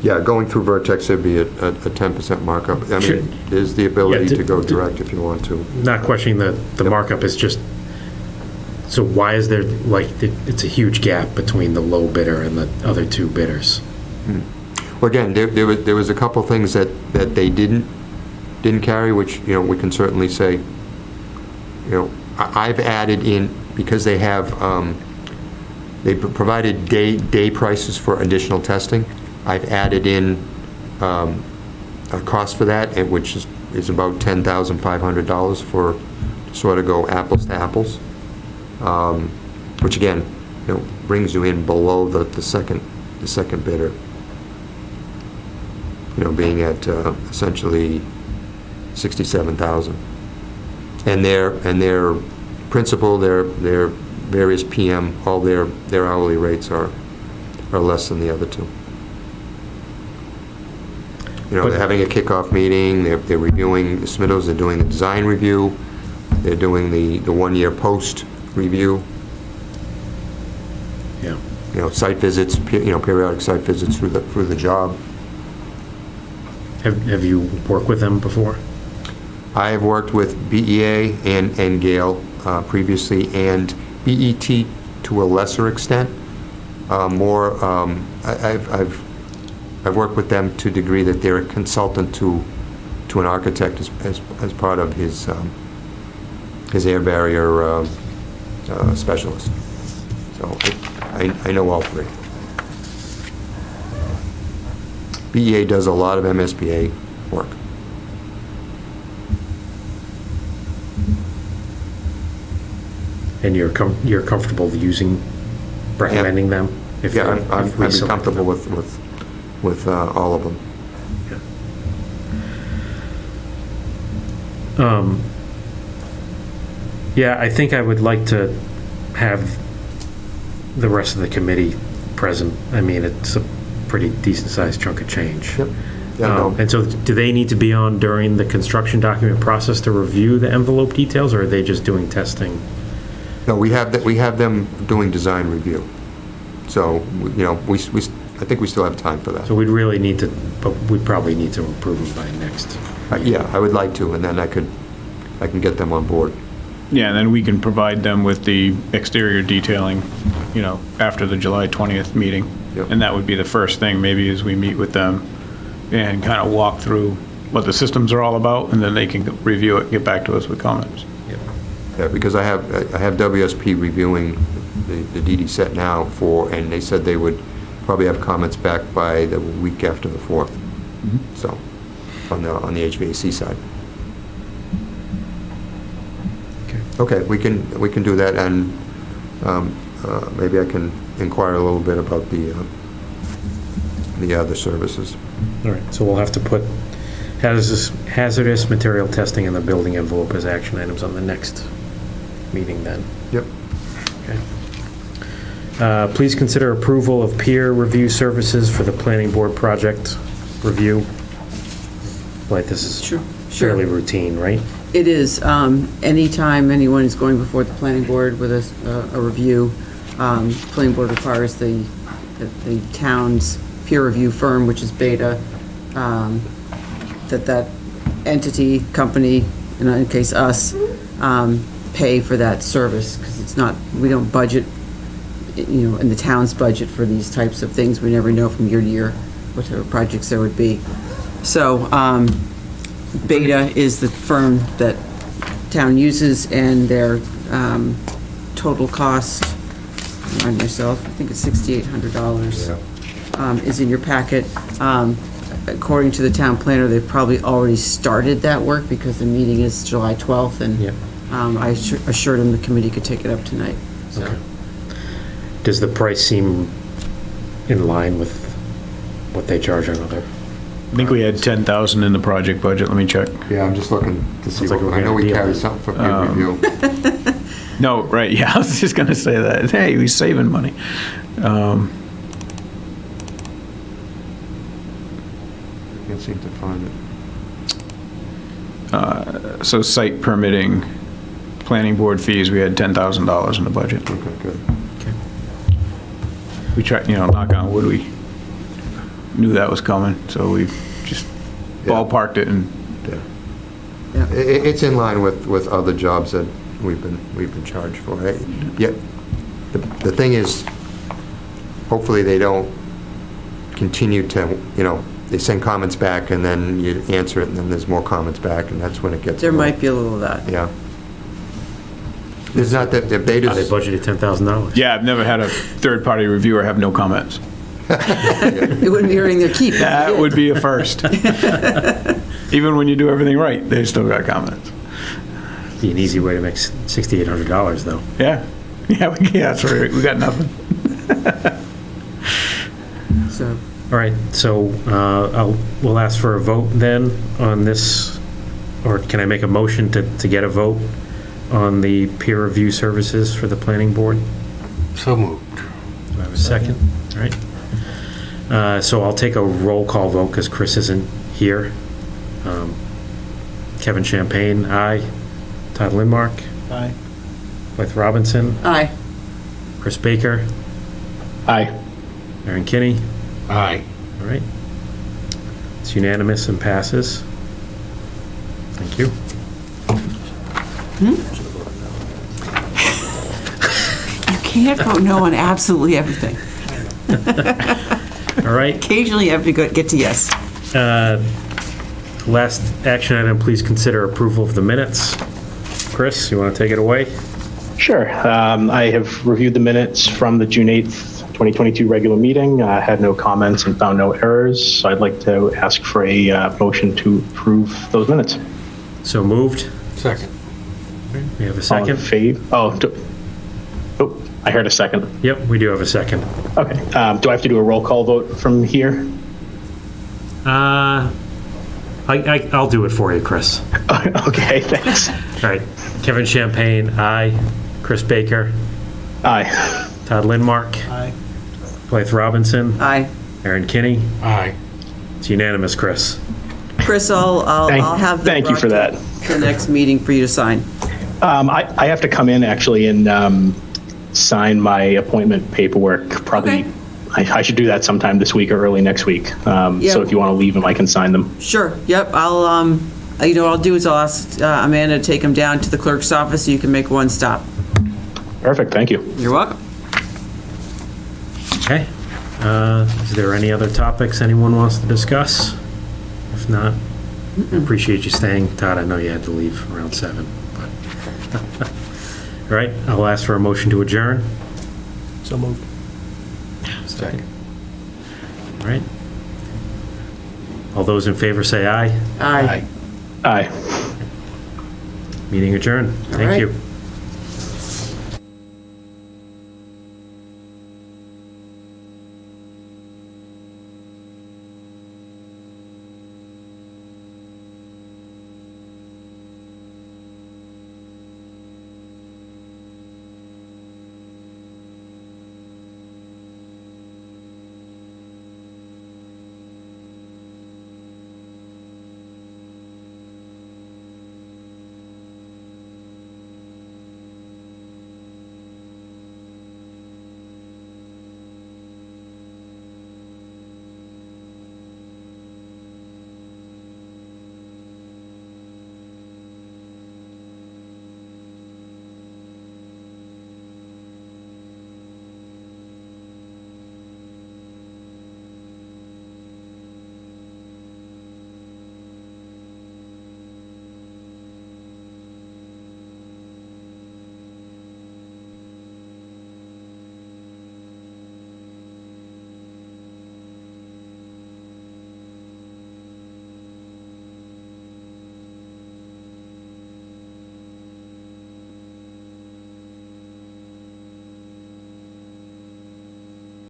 Yeah, going through Vertex, there'd be a 10% markup. I Sure. mean, there's the ability Yeah, to go direct if you want to. Not questioning the markup, is just, so why is there, it's a huge gap between the low bidder and the other two bidders? Well, again, there was a couple things that they didn't carry, which, we can certainly say, I've added in, because they have, they provided day prices for additional testing. I've added in a cost for that, which is about $10,500 for sort of go apples to apples, which again, brings you in below the second bidder. Being at essentially 67,000, and their principal, their various PM, all their hourly rates are less than the other two. They're having a kickoff meeting, they're reviewing the submittals, they're doing the design review, they're doing the 1-year post review. Yeah. Site visits, periodic site visits through the job. Have you worked with them before? I have worked with BEA and Gale previously, and BET to a lesser extent. I've worked with them to a degree that they're a consultant to an architect as part of his air barrier specialist. So I know all three. BEA does a lot of MSBA work. And you're comfortable recommending them? If Yeah, if I'd we be select comfortable them? with all of them. Yeah, I think I would like to have the rest of the committee present. I mean, it's a pretty decent-sized chunk of change. Yep. Yeah, no. And so do they need to be on during the construction document process to review the envelope details, or are they just doing testing? No, we have them doing design review. So, you know, I think we still have time for that. So we'd really need to, but we'd probably need to approve them by next. Yeah, I would like to, and then I can get them on board. Yeah, and then we can provide them with the exterior detailing, you know, after the July 20th meeting. Yep. And that would be the first thing, maybe, as we meet with them and kind of walk through what the systems are all about, and then they can review it and get back to us with comments. Yeah, because I have WSP reviewing the DD set now and they said they would probably have comments back by the week after the 4th. So, on the HVAC side. Okay, we can do that, and maybe I can inquire a little bit about the other services. All right, so we'll have to put hazardous material testing in the building envelope as action items on the next meeting then. Yep. Okay. Please consider approval of peer review services for the planning board project review. Like, this is fairly routine, right? It is. Anytime anyone is going before the planning board with a review, planning board requires the town's peer review firm, which is Beta, that entity, company, in our case us, pay for that service, because it's not, we don't budget, you know, in the town's budget for these types of things. We never know from year to year whatever projects there would be. So, Beta is the firm that town uses, and their total cost, on myself, I think it's $6,800, is in your packet. According to the town planner, they've probably already started that work because the meeting is July 12th, and I assured him the committee could take it up tonight. So. Okay. Does the price seem in line with what they charge on other? I think we had 10,000 in the project budget, let me check. Yeah, I'm just looking to see. Sounds like we're I know we getting a deal. carry something for peer review. No, right, yeah, I was just gonna say that. Hey, we're saving money. I can't seem to find it. So site permitting, planning board fees, we had $10,000 in the budget. Okay, good. We tried, you know, knock on wood, we knew that was coming, so we just ballparked it, and Yeah. It's in line with other jobs that we've been charged for. Yet, the thing is, hopefully they don't continue to, you know, they send comments back and then you answer it and then there's more comments back, and that's when it gets. There might be a little of that. Yeah. There's not that the They Beta's. budgeted $10,000. yeah, I've never had a third-party reviewer have no comments. It wouldn't be earning their keep. if they That did. would be a first. Even when you do everything right, they still got comments. Be an easy way to make $6,800 though. Yeah, that's right, we got nothing. So, All right, so we'll ask for a vote then on this, or can I make a motion to get a vote on the peer review services for the planning board? So moved. Do I have a second? All right. So I'll take a roll call vote because Chris isn't here. Kevin Champagne, aye. Todd Lindmark, Aye. Blythe Robinson, aye. Chris Baker, Aye. Aaron Kinney. Aye. All right. It's unanimous and passes. Thank you. You can't vote no on absolutely everything. All right. Occasionally you have to get to yes. Last action item, please consider approval of the minutes. Chris, you want to take it away? Sure. I have reviewed the minutes from the June 8th, 2022 regular meeting. I had no comments and found no errors. So I'd like to ask for a motion to approve those minutes. So moved. Second. We have a All in second? favor? Oh, I heard a second. Yep, we do have a second. Okay. Do I have to do a roll call vote from here? I'll do it for you, Chris. Okay, thanks. All right. Kevin Champagne, aye. Chris Baker, Aye. Todd Lindmark, Aye. Blythe Robinson, Aye. Aaron Kinney. Aye. It's unanimous, Chris. Chris, I'll have them Thank you for brought that. to the next meeting for you to sign. I have to come in actually and sign my appointment paperwork, probably. Okay. I should do that sometime this week or early next week. Yeah. So if you want to leave them, I can sign them. Sure, yep, I'll, you know, what I'll do is I'll ask Amanda to take them down to the clerk's office so you can make one stop. Perfect, thank you. You're welcome. Okay. Is there any other topics anyone wants to discuss? If not, I appreciate you staying. Todd, I know you had to leave around 7. But all right, I'll ask for a motion to adjourn. So moved. Second. All right. All those in favor say aye. Aye. Aye. Meeting adjourned. All Thank right. you.